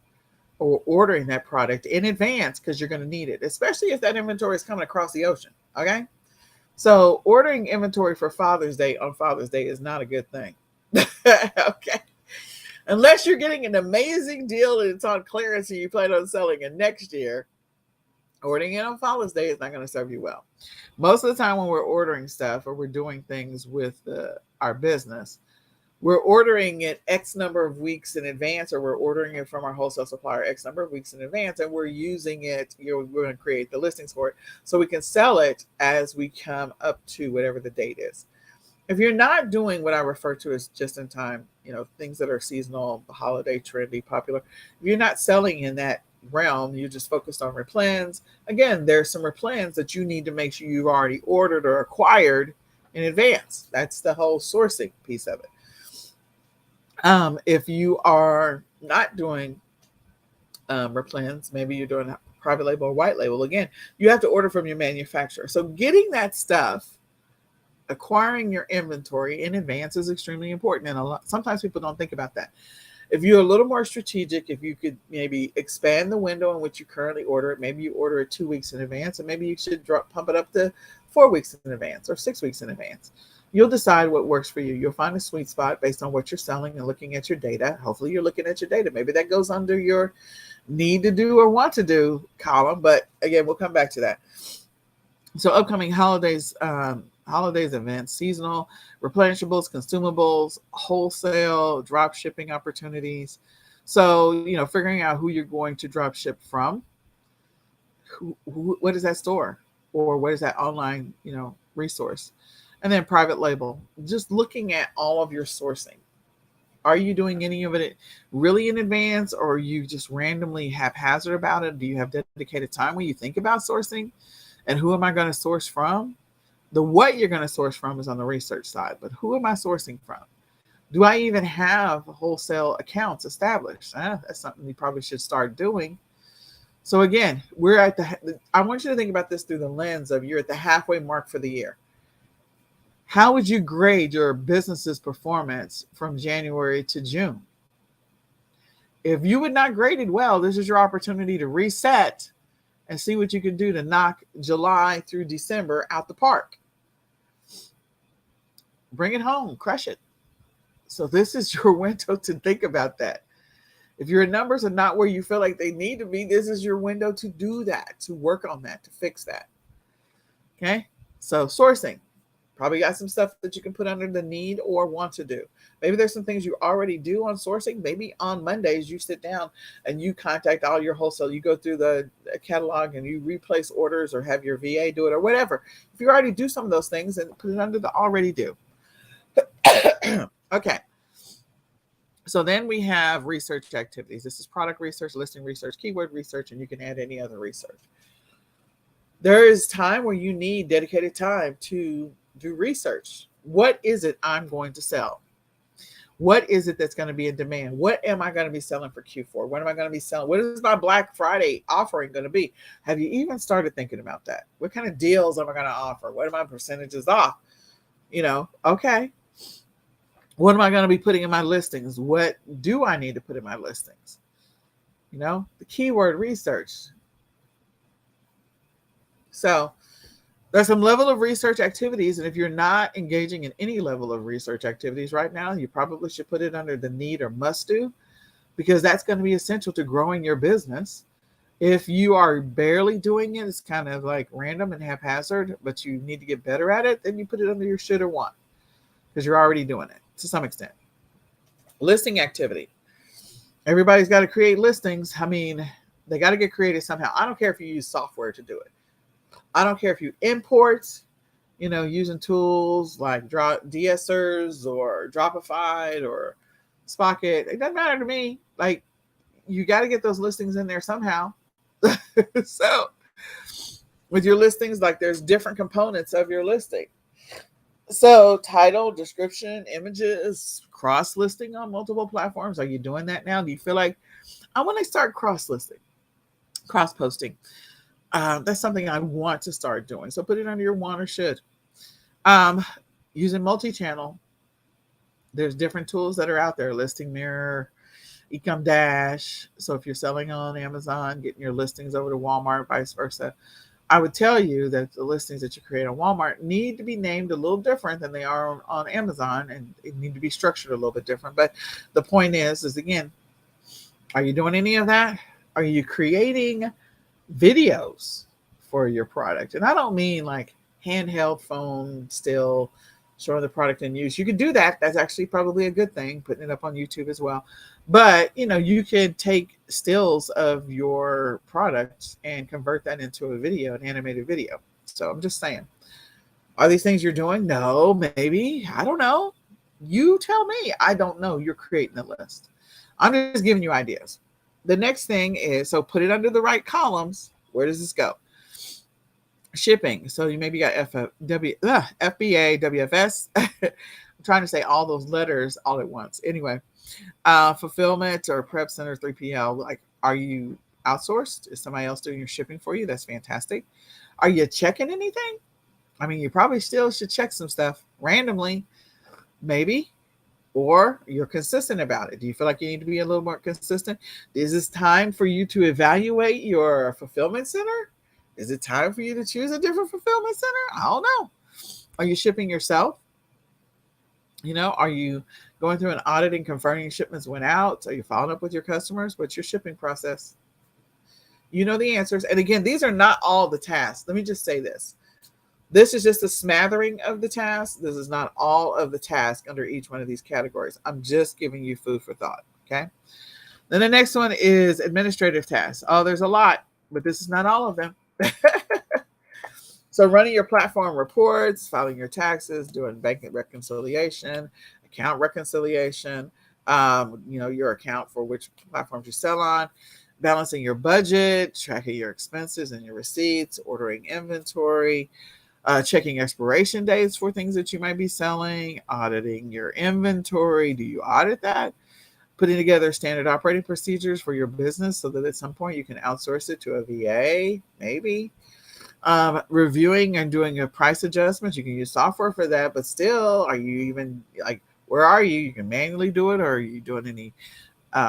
Speaker 1: or ordering that product in advance because you're going to need it, especially if that inventory is coming across the ocean. Okay. So ordering inventory for Father's Day on Father's Day is not a good thing. Okay. Unless you're getting an amazing deal and it's on clearance and you plan on selling it next year, ordering it on Father's Day is not going to serve you well. Most of the time when we're ordering stuff or we're doing things with our business, we're ordering it X number of weeks in advance, or we're ordering it from our wholesale supplier X number of weeks in advance, and we're using it, we're going to create the listings for it so we can sell it as we come up to whatever the date is. If you're not doing what I refer to as just in time, things that are seasonal, holiday, trendy, popular, if you're not selling in that realm, you're just focused on replens. Again, there's some replens that you need to make sure you've already ordered or acquired in advance. That's the whole sourcing piece of it. If you are not doing replens, maybe you're doing a private label or white label, again, you have to order from your manufacturer. So getting that stuff, acquiring your inventory in advance is extremely important. And sometimes people don't think about that. If you're a little more strategic, if you could maybe expand the window in which you currently order it, maybe you order it 2 weeks in advance, and maybe you should pump it up to 4 weeks in advance or 6 weeks in advance. You'll decide what works for you. You'll find a sweet spot based on what you're selling and looking at your data. Hopefully you're looking at your data. Maybe that goes under your need to do or want to do column. But again, we'll come back to that. So upcoming holidays, events, seasonal, replenishables, consumables, wholesale, drop shipping opportunities. So, figuring out who you're going to drop ship from. what is that store, or what is that online, resource? And then private label, just looking at all of your sourcing. Are you doing any of it really in advance, or are you just randomly haphazard about it? Do you have dedicated time when you think about sourcing? And who am I going to source from? The what you're going to source from is on the research side, but who am I sourcing from? Do I even have wholesale accounts established? That's something you probably should start doing. So again, I want you to think about this through the lens of you're at the halfway mark for the year. How would you grade your business's performance from January to June? If you would not grade it well, this is your opportunity to reset and see what you can do to knock July through December out the park. Bring it home, crush it. So this is your window to think about that. If your numbers are not where you feel like they need to be, this is your window to do that, to work on that, to fix that. Okay? So sourcing. Probably got some stuff that you can put under the need or want to do. Maybe there's some things you already do on sourcing. Maybe on Mondays you sit down and you contact all your wholesale. You go through the catalog and you replace orders or have your VA do it or whatever. If you already do some of those things, then put it under the already do. Okay. So then we have research activities. This is product research, listing research, keyword research, and you can add any other research. There is time where you need dedicated time to do research. What is it I'm going to sell? What is it that's going to be in demand? What am I going to be selling for Q4? What am I going to be selling? What is my Black Friday offering going to be? Have you even started thinking about that? What kind of deals am I going to offer? What are my percentages off? Okay. What am I going to be putting in my listings? What do I need to put in my listings? The keyword research. So there's some level of research activities, and if you're not engaging in any level of research activities right now, you probably should put it under the need or must do, because that's going to be essential to growing your business. If you are barely doing it, it's kind of like random and haphazard, but you need to get better at it, then you put it under your should or want, because you're already doing it to some extent. Listing activity. Everybody's got to create listings. I mean, they got to get created somehow. I don't care if you use software to do it. I don't care if you import, using tools like DSers or Dropify or Spocket. It doesn't matter to me. Like, you got to get those listings in there somehow. So with your listings, like, there's different components of your listing. So title, description, images, cross listing on multiple platforms. Are you doing that now? Do you feel like I want to start cross listing, cross posting? That's something I want to start doing. So put it under your want or should. Using multi-channel. There's different tools that are out there. Listing Mirror, Ecom Dash. So if you're selling on Amazon, getting your listings over to Walmart, vice versa. I would tell you that the listings that you create on Walmart need to be named a little different than they are on Amazon, and it need to be structured a little bit different. But the point is again, are you doing any of that? Are you creating videos for your product? And I don't mean like handheld phone still showing the product in use. You can do that. That's actually probably a good thing, putting it up on YouTube as well. But you can take stills of your product and convert that into a video, an animated video. So I'm just saying, are these things you're doing? No, maybe. I don't know. You tell me. I don't know. You're creating a list. I'm just giving you ideas. The next thing is, so put it under the right columns. Where does this go? Shipping. So you maybe got FBA, WFS. I'm trying to say all those letters all at once. Anyway, fulfillment or prep center, 3PL. Like, are you outsourced? Is somebody else doing your shipping for you? That's fantastic. Are you checking anything? I mean, you probably still should check some stuff randomly, maybe. Or you're consistent about it. Do you feel like you need to be a little more consistent? Is this time for you to evaluate your fulfillment center? Is it time for you to choose a different fulfillment center? I don't know. Are you shipping yourself? Are you going through an audit and confirming shipments went out? Are you following up with your customers? What's your shipping process? You know the answers. And again, these are not all the tasks. Let me just say this. This is just a smattering of the tasks. This is not all of the tasks under each one of these categories. I'm just giving you food for thought, okay? Then the next one is administrative tasks. Oh, there's a lot, but this is not all of them. So running your platform reports, filing your taxes, doing bank reconciliation, account reconciliation, your account for which platforms you sell on, balancing your budget, tracking your expenses and your receipts, ordering inventory, checking expiration dates for things that you might be selling, auditing your inventory. Do you audit that? Putting together standard operating procedures for your business so that at some point you can outsource it to a VA, maybe. Reviewing and doing a price adjustments. You can use software for that, but still, are you even like, where are you? You can manually do it, or are you doing any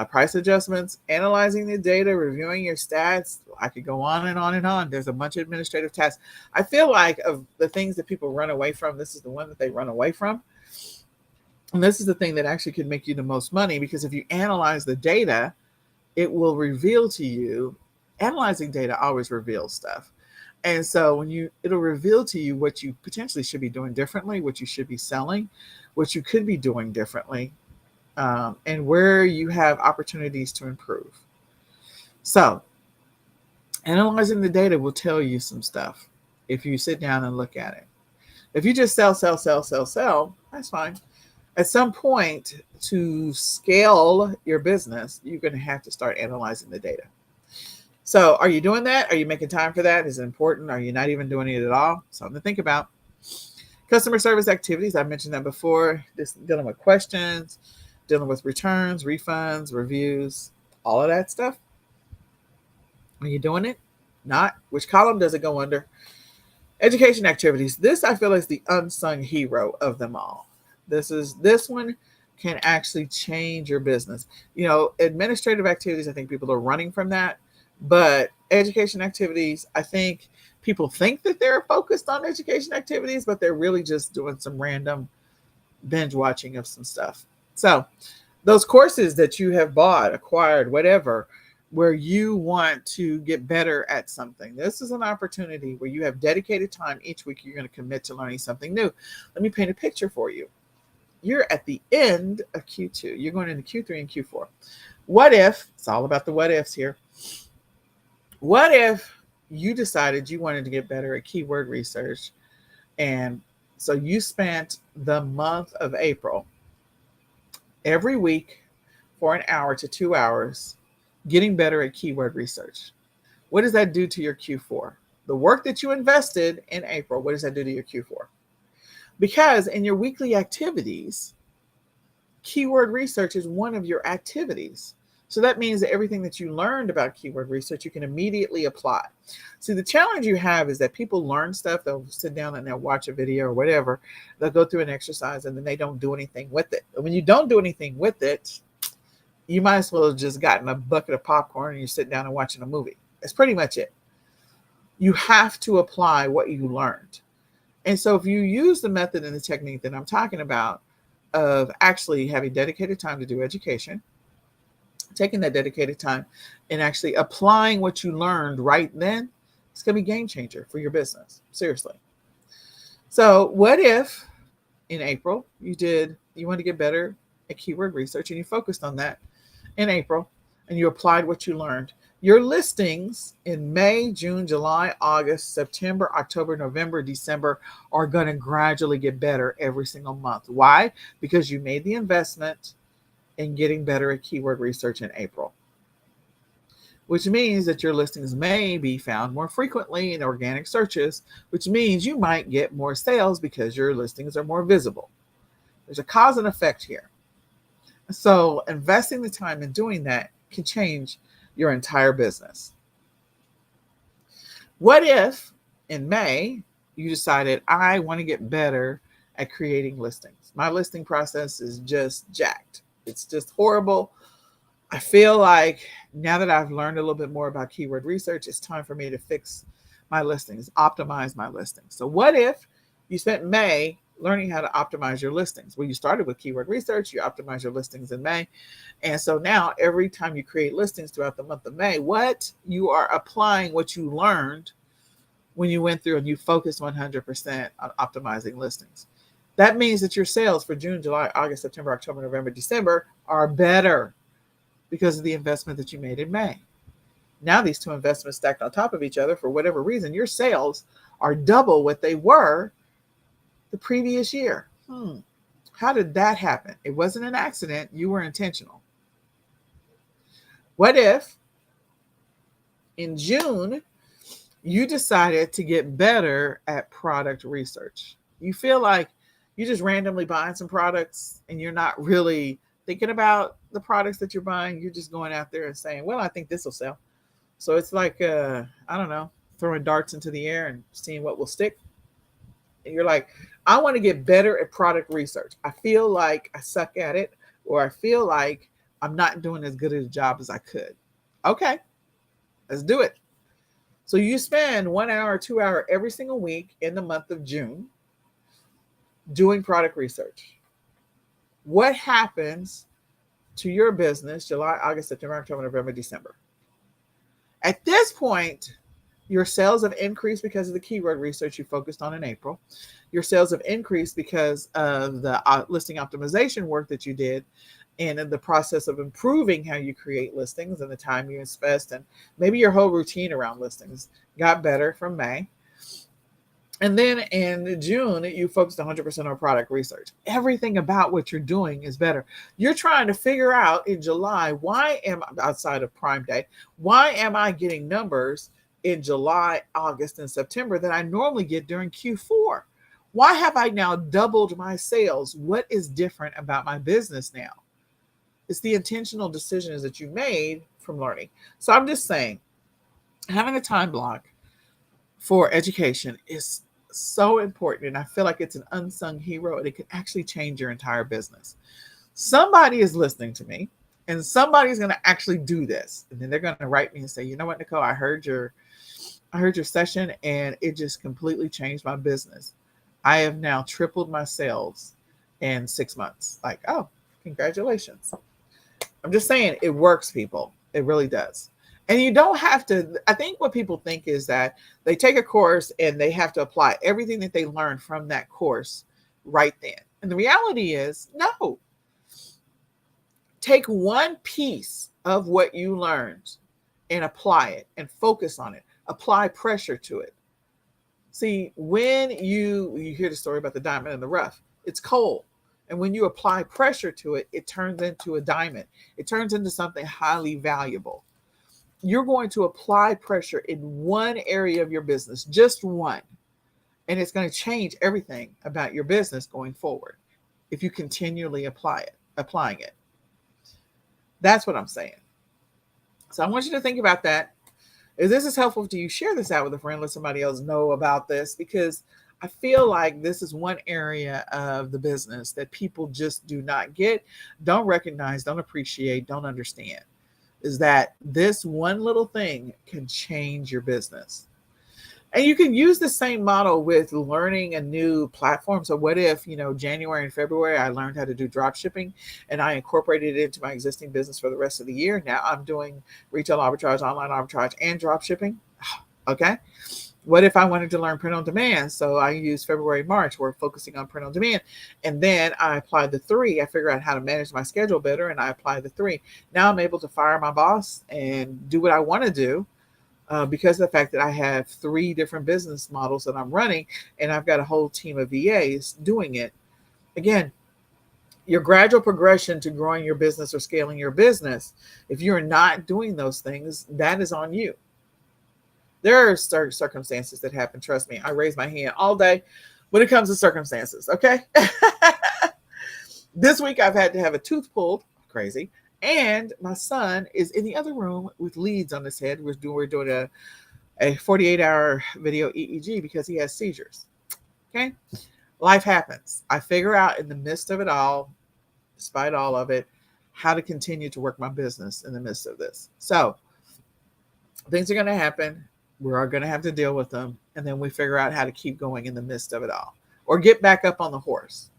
Speaker 1: price adjustments? Analyzing the data, reviewing your stats. I could go on and on and on. There's a bunch of administrative tasks. I feel like of the things that people run away from, this is the one that they run away from. And this is the thing that actually could make you the most money, because if you analyze the data, it will reveal to you. Analyzing data always reveals stuff. And so it'll reveal to you what you potentially should be doing differently, what you should be selling, what you could be doing differently, and where you have opportunities to improve. So analyzing the data will tell you some stuff if you sit down and look at it. If you just sell, that's fine. At some point, to scale your business, you're going to have to start analyzing the data. So are you doing that? Are you making time for that? Is it important? Are you not even doing it at all? Something to think about. Customer service activities, I mentioned that before. Just dealing with questions, dealing with returns, refunds, reviews, all of that stuff. Are you doing it? Not? Which column does it go under? Education activities. This, I feel, is the unsung hero of them all. This one can actually change your business. Administrative activities, I think people are running from that. But education activities, I think people think that they're focused on education activities, but they're really just doing some random binge watching of some stuff. So those courses that you have bought, acquired, whatever, where you want to get better at something, this is an opportunity where you have dedicated time each week. You're going to commit to learning something new. Let me paint a picture for you. You're at the end of Q2. You're going into Q3 and Q4. What if, it's all about the what ifs here. What if you decided you wanted to get better at keyword research, and so you spent the month of April every week for an hour to 2 hours getting better at keyword research? What does that do to your Q4? The work that you invested in April, what does that do to your Q4? Because in your weekly activities, keyword research is one of your activities. So that means that everything that you learned about keyword research, you can immediately apply. See, the challenge you have is that people learn stuff. They'll sit down and they'll watch a video or whatever. They'll go through an exercise and then they don't do anything with it. And when you don't do anything with it, you might as well have just gotten a bucket of popcorn and you're sitting down and watching a movie. That's pretty much it. You have to apply what you learned. And so if you use the method and the technique that I'm talking about of actually having dedicated time to do education, taking that dedicated time and actually applying what you learned right then, it's going to be a game changer for your business. Seriously. So what if in April you want to get better at keyword research and you focused on that in April and you applied what you learned? Your listings in May, June, July, August, September, October, November, December are going to gradually get better every single month. Why? Because you made the investment in getting better at keyword research in April, which means that your listings may be found more frequently in organic searches, which means you might get more sales because your listings are more visible. There's a cause and effect here. So investing the time in doing that can change your entire business. What if in May you decided, I want to get better at creating listings? My listing process is just jacked. It's just horrible. I feel like now that I've learned a little bit more about keyword research, it's time for me to fix my listings, optimize my listings. So what if you spent May learning how to optimize your listings? Well, you started with keyword research, you optimize your listings in May. And so now every time you create listings throughout the month of May, you are applying what you learned when you went through and you focused 100% on optimizing listings. That means that your sales for June, July, August, September, October, November, December are better because of the investment that you made in May. Now these two investments stacked on top of each other, for whatever reason, your sales are double what they were the previous year. How did that happen? It wasn't an accident. You were intentional. What if in June you decided to get better at product research? You feel like you just randomly buying some products and you're not really thinking about the products that you're buying. You're just going out there and saying, well, I think this will sell. So it's like, I don't know, throwing darts into the air and seeing what will stick. And you're like, I want to get better at product research. I feel like I suck at it, or I feel like I'm not doing as good a job as I could. Okay, let's do it. So you spend 1 hour, 2 hours every single week in the month of June doing product research. What happens to your business July, August, September, October, November, December? At this point, your sales have increased because of the keyword research you focused on in April. Your sales have increased because of the listing optimization work that you did, and in the process of improving how you create listings and the time you invest, and maybe your whole routine around listings got better from May. And then in June, you focused 100% on product research. Everything about what you're doing is better. You're trying to figure out in July, outside of Prime Day, why am I getting numbers in July, August, and September that I normally get during Q4? Why have I now doubled my sales? What is different about my business now? It's the intentional decisions that you made from learning. So I'm just saying, having a time block for education is so important. And I feel like it's an unsung hero, and it can actually change your entire business. Somebody is listening to me, and somebody's going to actually do this. And then they're going to write me and say, you know what, Nicole, I heard your session and it just completely changed my business. I have now tripled my sales in 6 months. Like, oh, congratulations. I'm just saying, it works, people. It really does. And you don't have to, I think what people think is that they take a course and they have to apply everything that they learned from that course right then. And the reality is, no. Take one piece of what you learned and apply it and focus on it. Apply pressure to it. See, when you hear the story about the diamond in the rough, it's cold. And when you apply pressure to it, it turns into a diamond. It turns into something highly valuable. You're going to apply pressure in one area of your business, just one. And it's going to change everything about your business going forward if you continually applying it. That's what I'm saying. So I want you to think about that. If this is helpful to you, share this out with a friend. Let somebody else know about this, because I feel like this is one area of the business that people just do not get, don't recognize, don't appreciate, don't understand, is that this one little thing can change your business. And you can use the same model with learning a new platform. So what if, January and February, I learned how to do drop shipping and I incorporated it into my existing business for the rest of the year. Now I'm doing retail arbitrage, online arbitrage, and drop shipping. Okay. What if I wanted to learn print on demand? So I use February, March, we're focusing on print on demand. And then I applied the 3. I figure out how to manage my schedule better, and I apply the 3. Now I'm able to fire my boss and do what I want to do. Because of the fact that I have 3 different business models that I'm running, and I've got a whole team of VAs doing it. Again, your gradual progression to growing your business or scaling your business, if you're not doing those things, that is on you. There are certain circumstances that happen. Trust me, I raise my hand all day when it comes to circumstances, okay? This week I've had to have a tooth pulled, crazy. And my son is in the other room with leads on his head. We're doing a 48-hour video EEG because he has seizures. Okay. Life happens. I figure out in the midst of it all, despite all of it, how to continue to work my business in the midst of this. So things are going to happen. We're going to have to deal with them. And then we figure out how to keep going in the midst of it all, or get back up on the horse.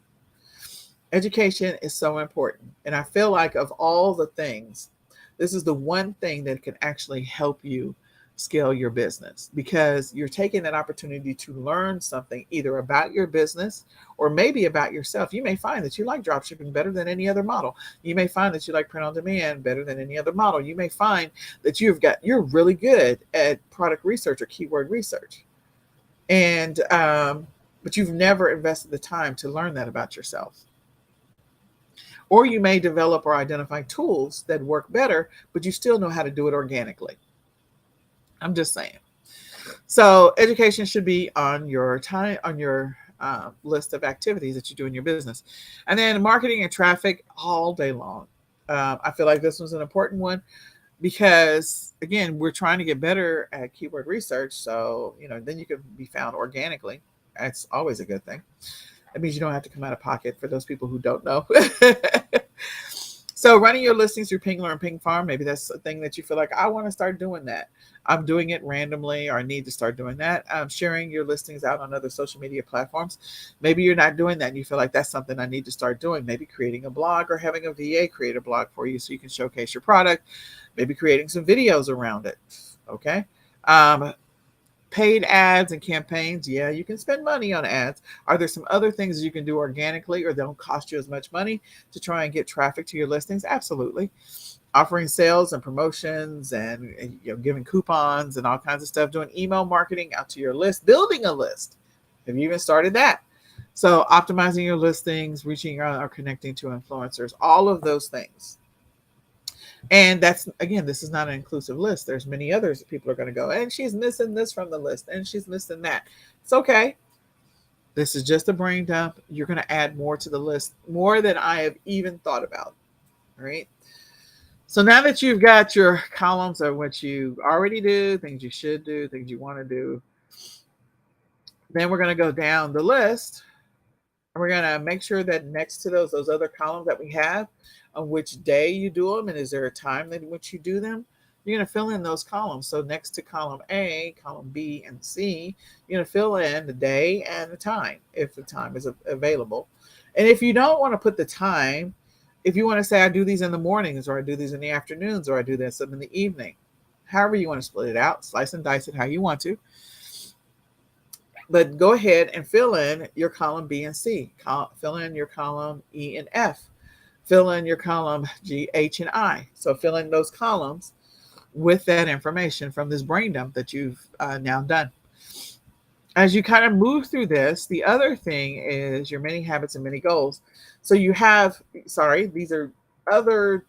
Speaker 1: Education is so important. And I feel like of all the things, this is the one thing that can actually help you scale your business, because you're taking that opportunity to learn something either about your business or maybe about yourself. You may find that you like dropshipping better than any other model. You may find that you like print on demand better than any other model. You may find that you're really good at product research or keyword research. And but you've never invested the time to learn that about yourself. Or you may develop or identify tools that work better, but you still know how to do it organically. I'm just saying. So education should be on your list of activities that you do in your business. And then marketing and traffic all day long. I feel like this was an important one because, again, we're trying to get better at keyword research. So, then you can be found organically. That's always a good thing. That means you don't have to come out of pocket for those people who don't know. So running your listings through Pingler and Ping Farm, maybe that's a thing that you feel like, I want to start doing that. I'm doing it randomly, or I need to start doing that. Sharing your listings out on other social media platforms. Maybe you're not doing that and you feel like that's something I need to start doing. Maybe creating a blog or having a VA create a blog for you so you can showcase your product. Maybe creating some videos around it. Okay. Paid ads and campaigns. Yeah, you can spend money on ads. Are there some other things you can do organically or don't cost you as much money to try and get traffic to your listings? Absolutely. Offering sales and promotions and giving coupons and all kinds of stuff, doing email marketing out to your list, building a list. Have you even started that? So optimizing your listings, reaching out or connecting to influencers, all of those things. And that's, again, this is not an inclusive list. There's many others that people are going to go, and she's missing this from the list, and she's missing that. It's okay. This is just a brain dump. You're going to add more to the list, more than I have even thought about. All right. So now that you've got your columns of what you already do, things you should do, things you want to do, then we're going to go down the list. And we're going to make sure that next to those other columns that we have, on which day you do them, and is there a time in which you do them, you're going to fill in those columns. So next to column A, column B, and C, you're going to fill in the day and the time, if the time is available. And if you don't want to put the time, if you want to say, I do these in the mornings, or I do these in the afternoons, or I do this in the evening, however you want to split it out, slice and dice it how you want to. But go ahead and fill in your column B and C. Fill in your column E and F. Fill in your column G, H, and I. So fill in those columns with that information from this brain dump that you've now done. As you kind of move through this, the other thing is your mini habits and mini goals. So you have, these are other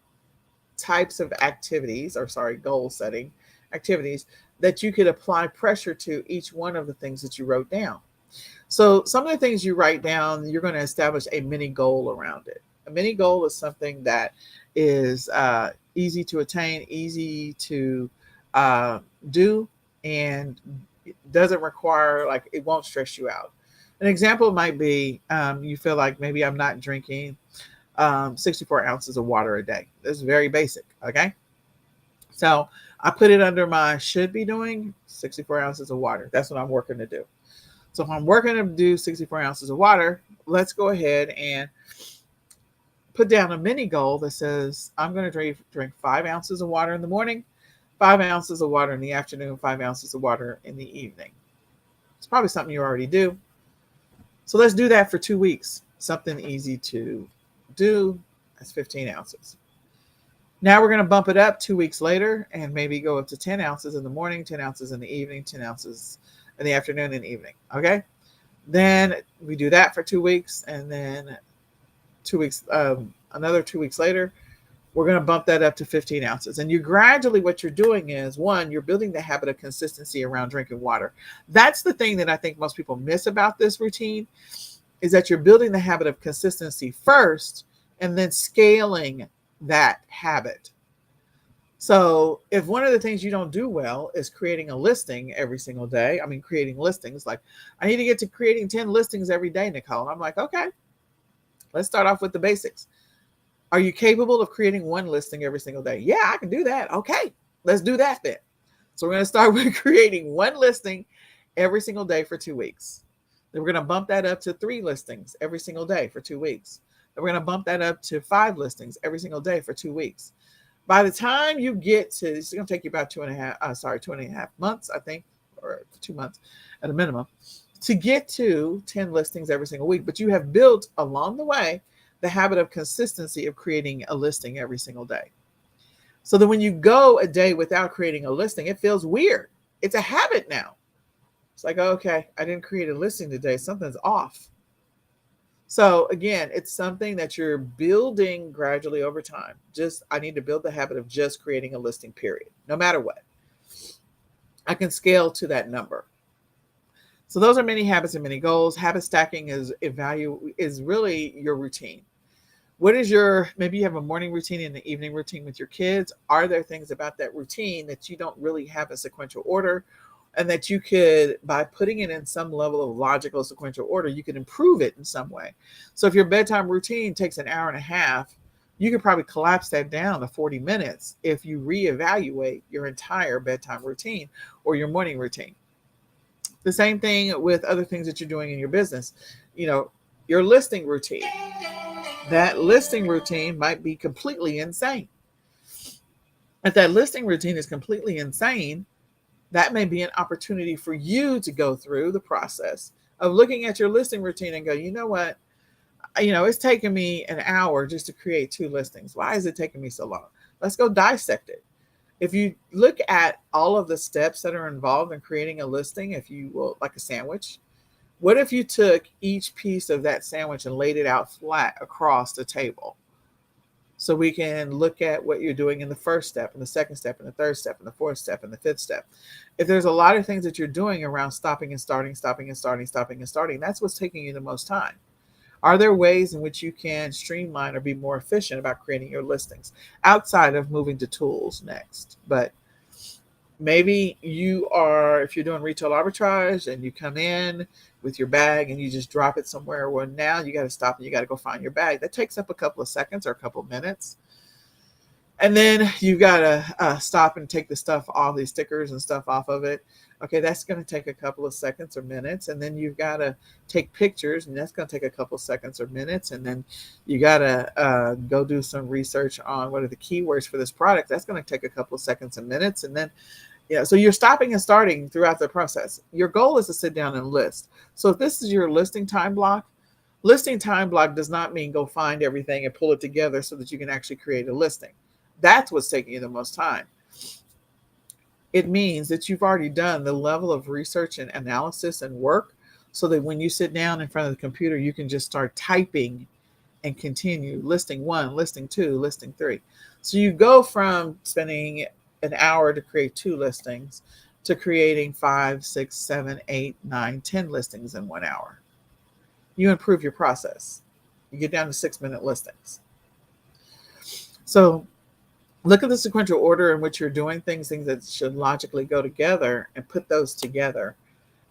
Speaker 1: types of activities, goal setting activities that you could apply pressure to each one of the things that you wrote down. So some of the things you write down, you're going to establish a mini goal around it. A mini goal is something that is easy to attain, easy to do, and doesn't require, it won't stress you out. An example might be you feel like, maybe I'm not drinking 64 ounces of water a day. This is very basic, okay? So I put it under my should be doing 64 ounces of water. That's what I'm working to do. So if I'm working to do 64 ounces of water, let's go ahead and put down a mini goal that says I'm going to drink 5 ounces of water in the morning, 5 ounces of water in the afternoon, 5 ounces of water in the evening. It's probably something you already do. So let's do that for 2 weeks. Something easy to do. That's 15 ounces. Now we're going to bump it up 2 weeks later and maybe go up to 10 ounces in the morning, 10 ounces in the evening, 10 ounces in the afternoon and evening. Okay. Then we do that for 2 weeks, and then 2 weeks, another 2 weeks later, we're going to bump that up to 15 ounces. And you gradually, what you're doing is, one, you're building the habit of consistency around drinking water. That's the thing that I think most people miss about this routine, is that you're building the habit of consistency first and then scaling that habit. So if one of the things you don't do well is creating a listing every single day, creating listings, like, I need to get to creating 10 listings every day, Nicole. And I'm like, okay, let's start off with the basics. Are you capable of creating one listing every single day? Yeah, I can do that. Okay, let's do that then. So we're going to start with creating one listing every single day for 2 weeks. Then we're going to bump that up to 3 listings every single day for 2 weeks. Then we're going to bump that up to 5 listings every single day for 2 weeks. By the time you get to, it's going to take you about 2.5 months, I think, or 2 months at a minimum, to get to 10 listings every single week. But you have built along the way the habit of consistency of creating a listing every single day. So that when you go a day without creating a listing, it feels weird. It's a habit now. It's like, okay, I didn't create a listing today. Something's off. So again, it's something that you're building gradually over time. I need to build the habit of just creating a listing, period, no matter what. I can scale to that number. So those are many habits and many goals. Habit stacking is really your routine. What is maybe you have a morning routine and an evening routine with your kids. Are there things about that routine that you don't really have a sequential order, and that you could, by putting it in some level of logical sequential order, you could improve it in some way? So if your bedtime routine takes an hour and a half, you could probably collapse that down to 40 minutes if you reevaluate your entire bedtime routine or your morning routine. The same thing with other things that you're doing in your business. Your listing routine. That listing routine might be completely insane. If that listing routine is completely insane, that may be an opportunity for you to go through the process of looking at your listing routine and go, you know what? It's taken me an hour just to create 2 listings. Why is it taking me so long? Let's go dissect it. If you look at all of the steps that are involved in creating a listing, if you will, like a sandwich, what if you took each piece of that sandwich and laid it out flat across the table? So we can look at what you're doing in the first step, and the second step, and the third step, and the fourth step, and the fifth step. If there's a lot of things that you're doing around stopping and starting, stopping and starting, stopping and starting, that's what's taking you the most time. Are there ways in which you can streamline or be more efficient about creating your listings outside of moving to tools next? But maybe if you're doing retail arbitrage and you come in with your bag and you just drop it somewhere, well, now you got to stop and you got to go find your bag. That takes up a couple of seconds or a couple of minutes. And then you got to stop and take the stuff off, these stickers and stuff off of it. Okay, that's going to take a couple of seconds or minutes. And then you've got to take pictures, and that's going to take a couple of seconds or minutes. And then you got to go do some research on what are the keywords for this product. That's going to take a couple of seconds and minutes. And then, so you're stopping and starting throughout the process. Your goal is to sit down and list. So if this is your listing time block does not mean go find everything and pull it together so that you can actually create a listing. That's what's taking you the most time. It means that you've already done the level of research and analysis and work so that when you sit down in front of the computer, you can just start typing and continue listing 1, listing 2, listing 3. So you go from spending an hour to create 2 listings to creating 5, 6, 7, 8, 9, 10 listings in 1 hour. You improve your process. You get down to 6-minute listings. So look at the sequential order in which you're doing things that should logically go together, and put those together.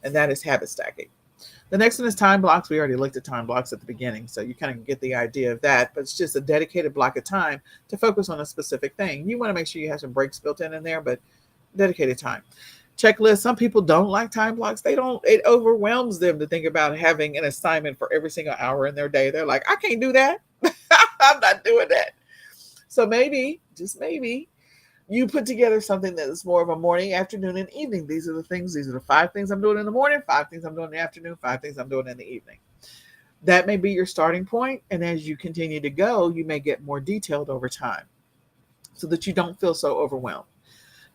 Speaker 1: And that is habit stacking. The next one is time blocks. We already looked at time blocks at the beginning, so you kind of get the idea of that. But it's just a dedicated block of time to focus on a specific thing. You want to make sure you have some breaks built in there, but dedicated time. Checklist. Some people don't like time blocks. It overwhelms them to think about having an assignment for every single hour in their day. They're like, I can't do that. I'm not doing that. So maybe, just maybe, you put together something that is more of a morning, afternoon, and evening. These are the 5 things I'm doing in the morning, 5 things I'm doing in the afternoon, 5 things I'm doing in the evening. That may be your starting point. And as you continue to go, you may get more detailed over time so that you don't feel so overwhelmed.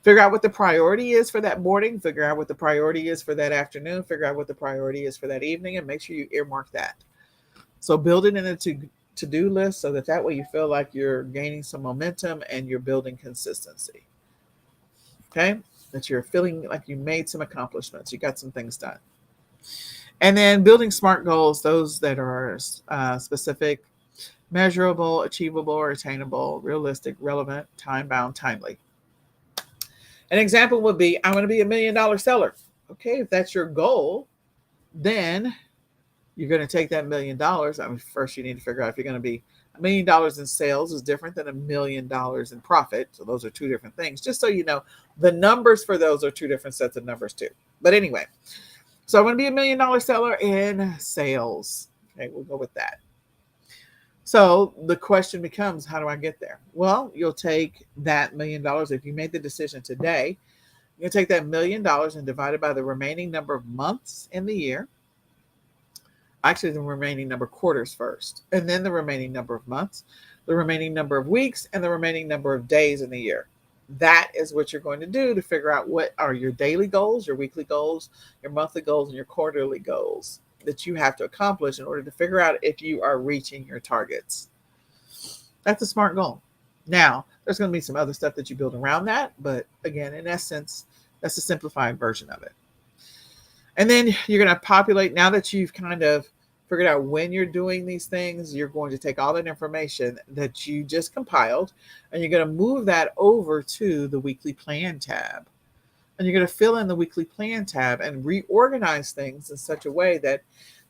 Speaker 1: Figure out what the priority is for that morning. Figure out what the priority is for that afternoon. Figure out what the priority is for that evening, and make sure you earmark that. So build it in a to-do list so that way you feel like you're gaining some momentum and you're building consistency. Okay? That you're feeling like you made some accomplishments. You got some things done. And then building SMART goals, those that are specific, measurable, achievable, or attainable, realistic, relevant, time-bound, timely. An example would be, I want to be $1 million seller. Okay, if that's your goal, then you're going to take that $1 million. First you need to figure out if you're going to be $1 million in sales is different than $1 million in profit. So those are 2 different things. Just so you know, the numbers for those are 2 different sets of numbers too. But anyway, so I want to be $1 million seller in sales. Okay, we'll go with that. So the question becomes, how do I get there? Well, you'll take that $1 million. If you made the decision today, you'll take that $1 million and divide it by the remaining number of months in the year. Actually, the remaining number of quarters first, and then the remaining number of months, the remaining number of weeks, and the remaining number of days in the year. That is what you're going to do to figure out what are your daily goals, your weekly goals, your monthly goals, and your quarterly goals that you have to accomplish in order to figure out if you are reaching your targets. That's a smart goal. Now, there's going to be some other stuff that you build around that, but again, in essence, that's a simplified version of it. And then you're going to populate, now that you've kind of figured out when you're doing these things, you're going to take all that information that you just compiled and you're going to move that over to the weekly plan tab. And you're going to fill in the weekly plan tab and reorganize things in such a way that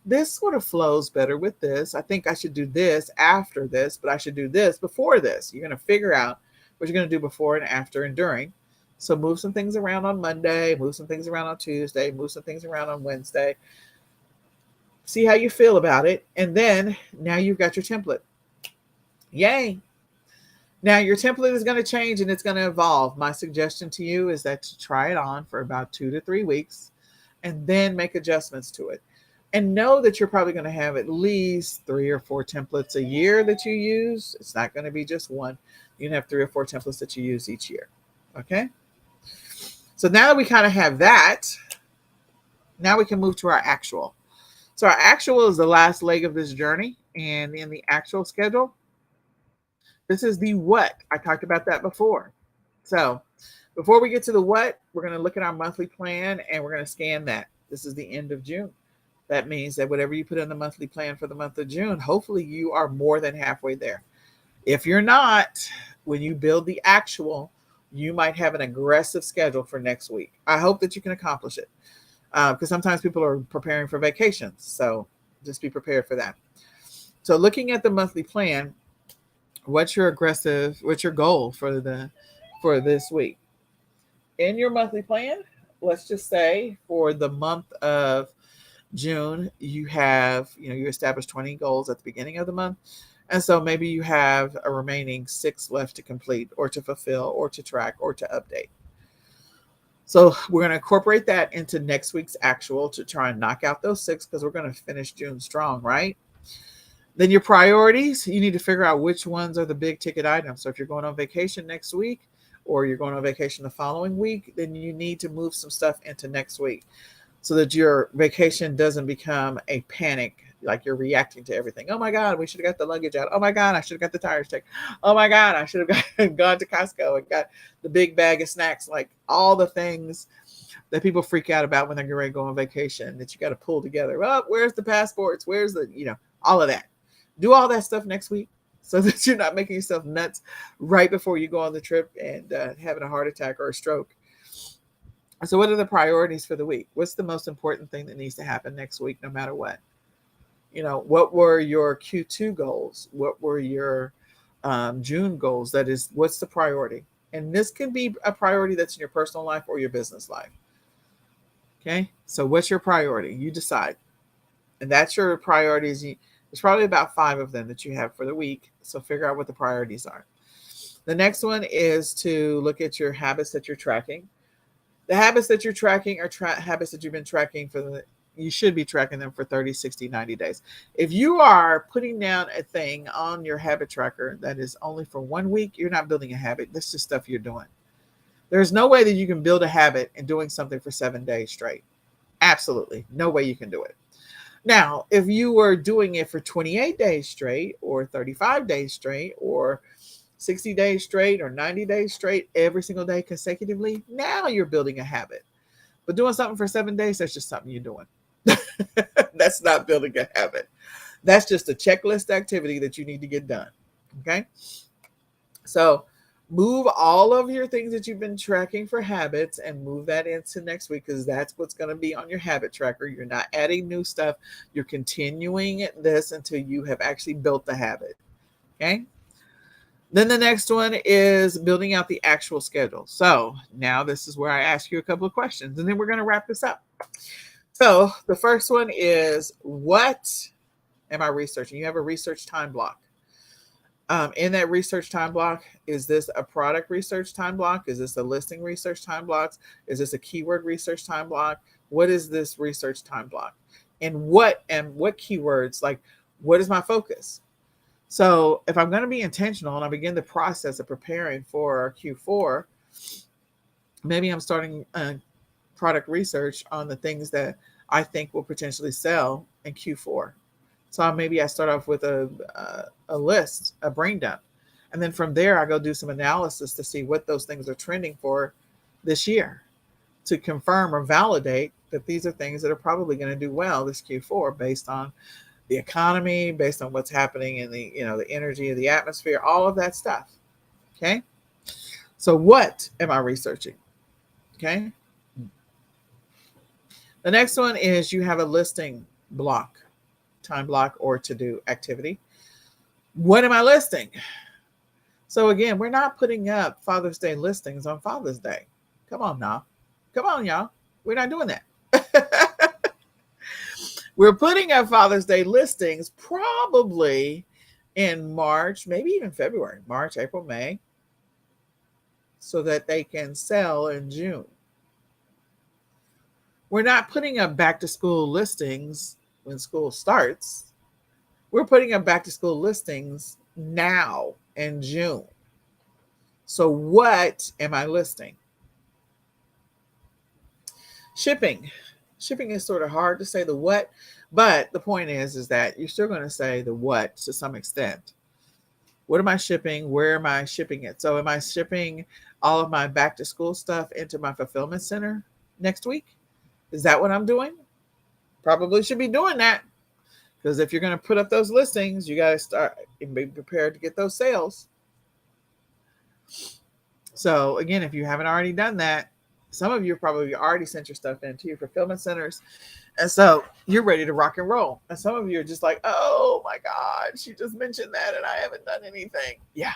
Speaker 1: this sort of flows better with this. I think I should do this after this, but I should do this before this. You're going to figure out what you're going to do before and after and during. So move some things around on Monday, move some things around on Tuesday, move some things around on Wednesday. See how you feel about it. And then now you've got your template. Yay. Now your template is going to change and it's going to evolve. My suggestion to you is that you try it on for about 2 to 3 weeks and then make adjustments to it. And know that you're probably going to have at least 3 or 4 templates a year that you use. It's not going to be just one. You can have 3 or 4 templates that you use each year. Okay? So now that we kind of have that, now we can move to our actual. So our actual is the last leg of this journey. And in the actual schedule, this is the what. I talked about that before. So before we get to the what, we're going to look at our monthly plan and we're going to scan that. This is the end of June. That means that whatever you put in the monthly plan for the month of June, hopefully you are more than halfway there. If you're not, when you build the actual, you might have an aggressive schedule for next week. I hope that you can accomplish it because sometimes people are preparing for vacations. So just be prepared for that. So looking at the monthly plan, what's your goal for this week? In your monthly plan, let's just say for the month of June, you establish 20 goals at the beginning of the month. And so maybe you have a remaining 6 left to complete or to fulfill or to track or to update. So we're going to incorporate that into next week's actual to try and knock out those 6 because we're going to finish June strong, right? Then your priorities, you need to figure out which ones are the big ticket items. So if you're going on vacation next week or you're going on vacation the following week, then you need to move some stuff into next week so that your vacation doesn't become a panic, like you're reacting to everything. Oh my God, we should have got the luggage out. Oh my God, I should have got the tires checked. Oh my God, I should have gone to Costco and got the big bag of snacks, like all the things that people freak out about when they're getting ready to go on vacation that you got to pull together. Well, where's the passports? Where's all of that? Do all that stuff next week so that you're not making yourself nuts right before you go on the trip and having a heart attack or a stroke. So what are the priorities for the week? What's the most important thing that needs to happen next week, no matter what? What were your Q2 goals? What were your June goals? That is, what's the priority? And this can be a priority that's in your personal life or your business life. Okay. So what's your priority? You decide. And that's your priorities. There's probably about 5 of them that you have for the week. So figure out what the priorities are. The next one is to look at your habits that you're tracking. The habits that you're tracking are habits that you've been tracking you should be tracking them for 30, 60, 90 days. If you are putting down a thing on your habit tracker that is only for 1 week, you're not building a habit. That's just stuff you're doing. There's no way that you can build a habit in doing something for 7 days straight. Absolutely. No way you can do it. Now, if you were doing it for 28 days straight or 35 days straight or 60 days straight or 90 days straight, every single day consecutively, now you're building a habit. But doing something for 7 days, that's just something you're doing. That's not building a habit. That's just a checklist activity that you need to get done. Okay. So move all of your things that you've been tracking for habits and move that into next week because that's what's going to be on your habit tracker. You're not adding new stuff. You're continuing this until you have actually built the habit. Okay. Then the next one is building out the actual schedule. So now this is where I ask you a couple of questions and then we're going to wrap this up. So the first one is, what am I researching? You have a research time block. In that research time block, is this a product research time block? Is this a listing research time block? Is this a keyword research time block? What is this research time block? And what keywords, like what is my focus? So if I'm going to be intentional and I begin the process of preparing for Q4, maybe I'm starting product research on the things that I think will potentially sell in Q4. So maybe I start off with a list, a brain dump. And then from there, I go do some analysis to see what those things are trending for this year to confirm or validate that these are things that are probably going to do well this Q4 based on the economy, based on what's happening in the, the energy of the atmosphere, all of that stuff. Okay. So what am I researching? Okay. The next one is you have a listing block, time block, or to-do activity. What am I listing? So again, we're not putting up Father's Day listings on Father's Day. Come on now. Come on, y'all. We're not doing that. We're putting up Father's Day listings probably in March, maybe even February, March, April, May, so that they can sell in June. We're not putting up back to school listings when school starts. We're putting up back to school listings now in June. So what am I listing? Shipping. Shipping is sort of hard to say the what, but the point is that you're still going to say the what to some extent. What am I shipping? Where am I shipping it? So am I shipping all of my back to school stuff into my fulfillment center next week? Is that what I'm doing? Probably should be doing that, because if you're going to put up those listings, you got to start and be prepared to get those sales. So again, if you haven't already done that, some of you probably already sent your stuff into your fulfillment centers. And so you're ready to rock and roll. And some of you are just like, oh my God, she just mentioned that and I haven't done anything. Yeah.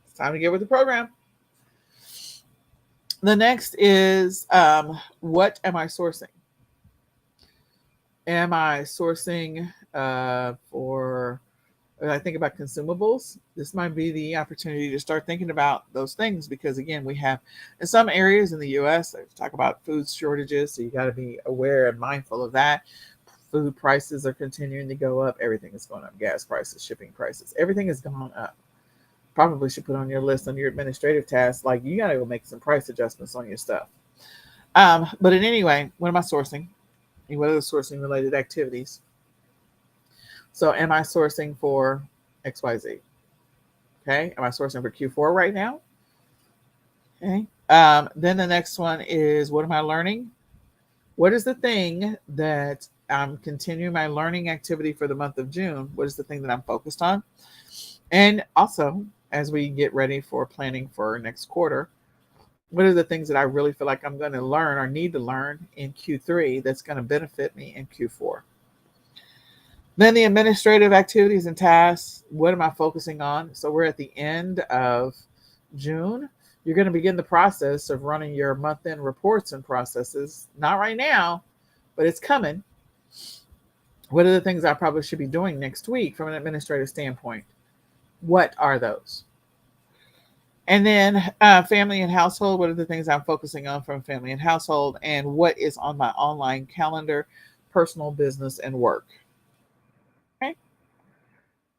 Speaker 1: It's time to get with the program. The next is what am I sourcing? Am I sourcing for, when I think about consumables, this might be the opportunity to start thinking about those things, because again, we have in some areas in the US, they talk about food shortages. So you got to be aware and mindful of that. Food prices are continuing to go up. Everything is going up. Gas prices, shipping prices, everything has gone up. Probably should put on your list on your administrative tasks, like you got to go make some price adjustments on your stuff. But in any way, what am I sourcing? And what are the sourcing related activities? So am I sourcing for XYZ? Okay. Am I sourcing for Q4 right now? Okay. Then the next one is, what am I learning? What is the thing that I'm continuing my learning activity for the month of June? What is the thing that I'm focused on? And also, as we get ready for planning for next quarter, what are the things that I really feel like I'm going to learn or need to learn in Q3 that's going to benefit me in Q4? Then the administrative activities and tasks, what am I focusing on? So we're at the end of June. You're going to begin the process of running your month-end reports and processes. Not right now, but it's coming. What are the things I probably should be doing next week from an administrative standpoint? What are those? And then family and household, what are the things I'm focusing on from family and household? And what is on my online calendar, personal, business, and work? Okay.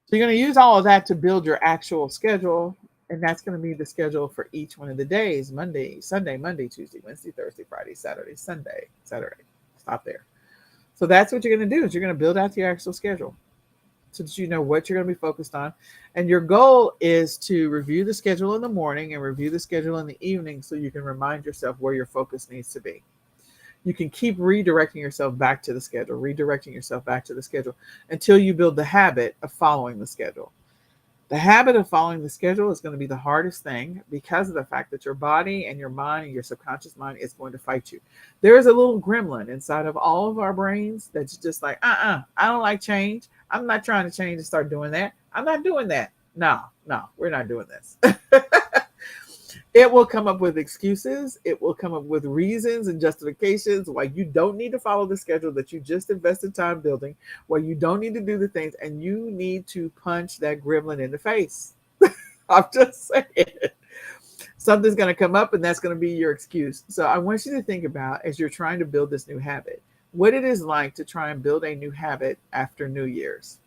Speaker 1: So you're going to use all of that to build your actual schedule. And that's going to be the schedule for each one of the days: Monday, Sunday, Monday, Tuesday, Wednesday, Thursday, Friday, Saturday, Sunday, Saturday. Stop there. So that's what you're going to do, is you're going to build out your actual schedule so that you know what you're going to be focused on. And your goal is to review the schedule in the morning and review the schedule in the evening so you can remind yourself where your focus needs to be. You can keep redirecting yourself back to the schedule, until you build the habit of following the schedule. The habit of following the schedule is going to be the hardest thing, because of the fact that your body and your mind and your subconscious mind is going to fight you. There is a little gremlin inside of all of our brains that's just like, I don't like change. I'm not trying to change and start doing that. I'm not doing that. No, we're not doing this. It will come up with excuses. It will come up with reasons and justifications why you don't need to follow the schedule that you just invested time building, why you don't need to do the things, and you need to punch that gremlin in the face. I'm just saying. Something's going to come up, and that's going to be your excuse. So I want you to think about, as you're trying to build this new habit, what it is like to try and build a new habit after New Year's.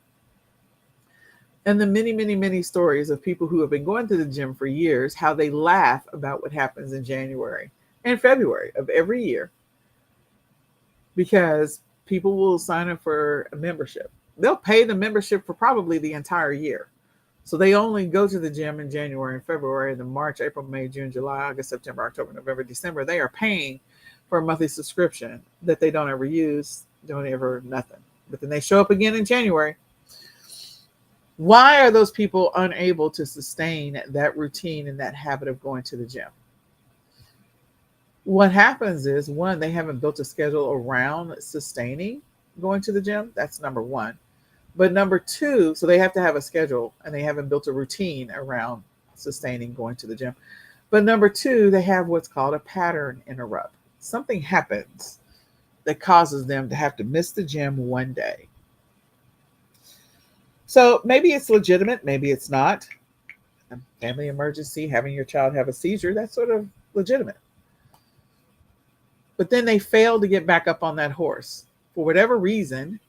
Speaker 1: And the many, many, many stories of people who have been going to the gym for years, how they laugh about what happens in January and February of every year, because people will sign up for a membership. They'll pay the membership for probably the entire year. So they only go to the gym in January and February, and then March, April, May, June, July, August, September, October, November, December. They are paying for a monthly subscription that they don't ever use, don't ever nothing. But then they show up again in January. Why are those people unable to sustain that routine and that habit of going to the gym? What happens is, one, they haven't built a schedule around sustaining going to the gym. That's number one. But number two, so they have to have a schedule, and they haven't built a routine around sustaining going to the gym. But number two, they have what's called a pattern interrupt. Something happens that causes them to have to miss the gym one day. So maybe it's legitimate, maybe it's not. A family emergency, having your child have a seizure, that's sort of legitimate. But then they fail to get back up on that horse for whatever reason.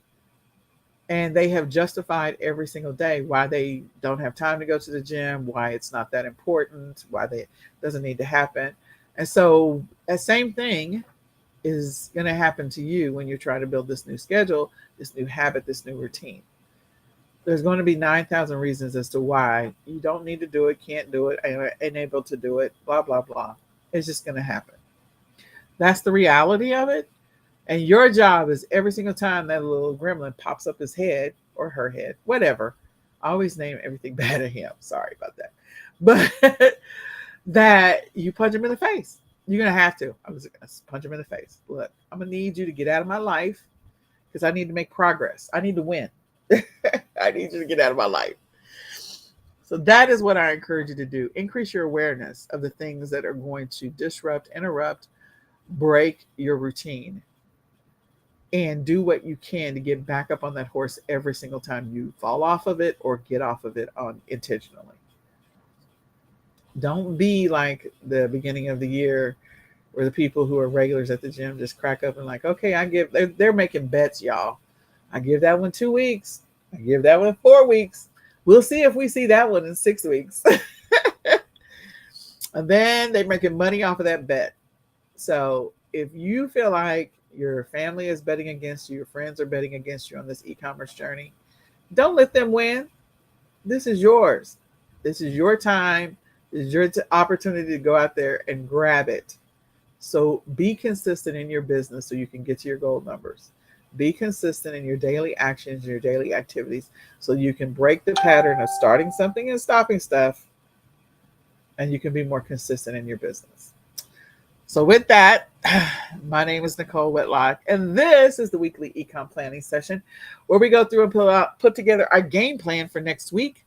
Speaker 1: And they have justified every single day why they don't have time to go to the gym, why it's not that important, why it doesn't need to happen. And so that same thing is going to happen to you when you're trying to build this new schedule, this new habit, this new routine. There's going to be 9,000 reasons as to why you don't need to do it, can't do it, ain't able to do it, blah, blah, blah. It's just going to happen. That's the reality of it. And your job is, every single time that little gremlin pops up his head or her head, whatever, I always name everything bad at him. Sorry about that. But that you punch him in the face. You're going to have to. I'm just going to punch him in the face. Look, I'm going to need you to get out of my life because I need to make progress. I need to win. I need you to get out of my life. So that is what I encourage you to do. Increase your awareness of the things that are going to disrupt, interrupt, break your routine. And do what you can to get back up on that horse every single time you fall off of it or get off of it intentionally. Don't be like the beginning of the year where the people who are regulars at the gym just crack up and like, okay, they're making bets, y'all. I give that one 2 weeks. I give that one 4 weeks. We'll see if we see that one in 6 weeks. And then they're making money off of that bet. So if you feel like your family is betting against you, your friends are betting against you on this e-commerce journey, don't let them win. This is yours. This is your time. This is your opportunity to go out there and grab it. So be consistent in your business so you can get to your goal numbers. Be consistent in your daily actions, your daily activities, so you can break the pattern of starting something and stopping stuff, and you can be more consistent in your business. So with that, my name is Nicole Whitlock, and this is the weekly ecom planning session where we go through and put together our game plan for next week.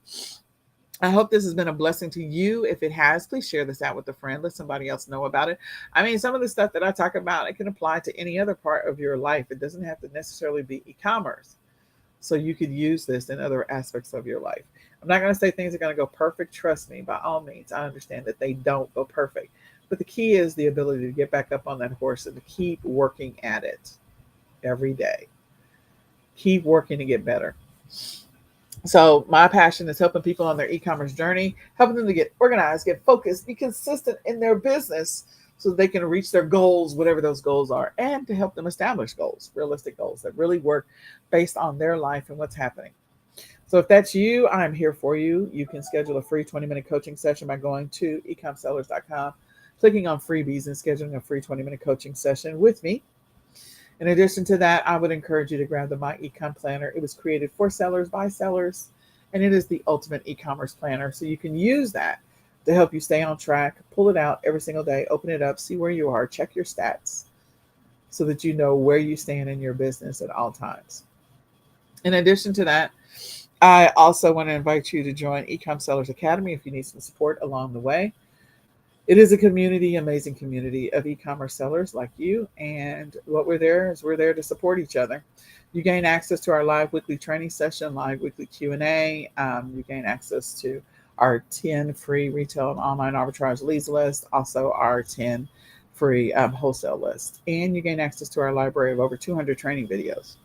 Speaker 1: I hope this has been a blessing to you. If it has, please share this out with a friend. Let somebody else know about it. I mean, some of the stuff that I talk about, it can apply to any other part of your life. It doesn't have to necessarily be e-commerce. So you could use this in other aspects of your life. I'm not going to say things are going to go perfect. Trust me, by all means. I understand that they don't go perfect. But the key is the ability to get back up on that horse and to keep working at it every day. Keep working to get better. So my passion is helping people on their e-commerce journey, helping them to get organized, get focused, be consistent in their business so they can reach their goals, whatever those goals are, and to help them establish goals, realistic goals that really work based on their life and what's happening. So if that's you, I'm here for you. You can schedule a free 20-minute coaching session by going to ecomsellers.com, clicking on freebies, and scheduling a free 20-minute coaching session with me. In addition to that, I would encourage you to grab the My Ecom Planner. It was created for sellers by sellers, and it is the ultimate e-commerce planner. So you can use that to help you stay on track, pull it out every single day, open it up, see where you are, check your stats so that you know where you stand in your business at all times. In addition to that, I also want to invite you to join Ecom Sellers Academy if you need some support along the way. It is a community, amazing community of e-commerce sellers like you. And what we're there to support each other. You gain access to our live weekly training session, live weekly Q&A. You gain access to our 10 free retail and online arbitrage leads list, also our 10 free wholesale list. And you gain access to our library of over 200 training videos.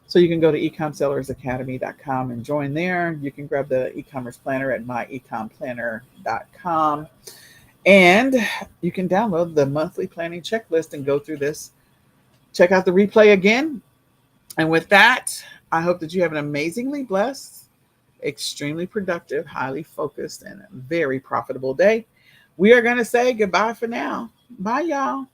Speaker 1: So you can go to ecomsellersacademy.com and join there. You can grab the e-commerce planner at myecomplanner.com. And you can download the monthly planning checklist and go through this. Check out the replay again. And with that, I hope that you have an amazingly blessed, extremely productive, highly focused, and very profitable day. We are going to say goodbye for now. Bye, y'all.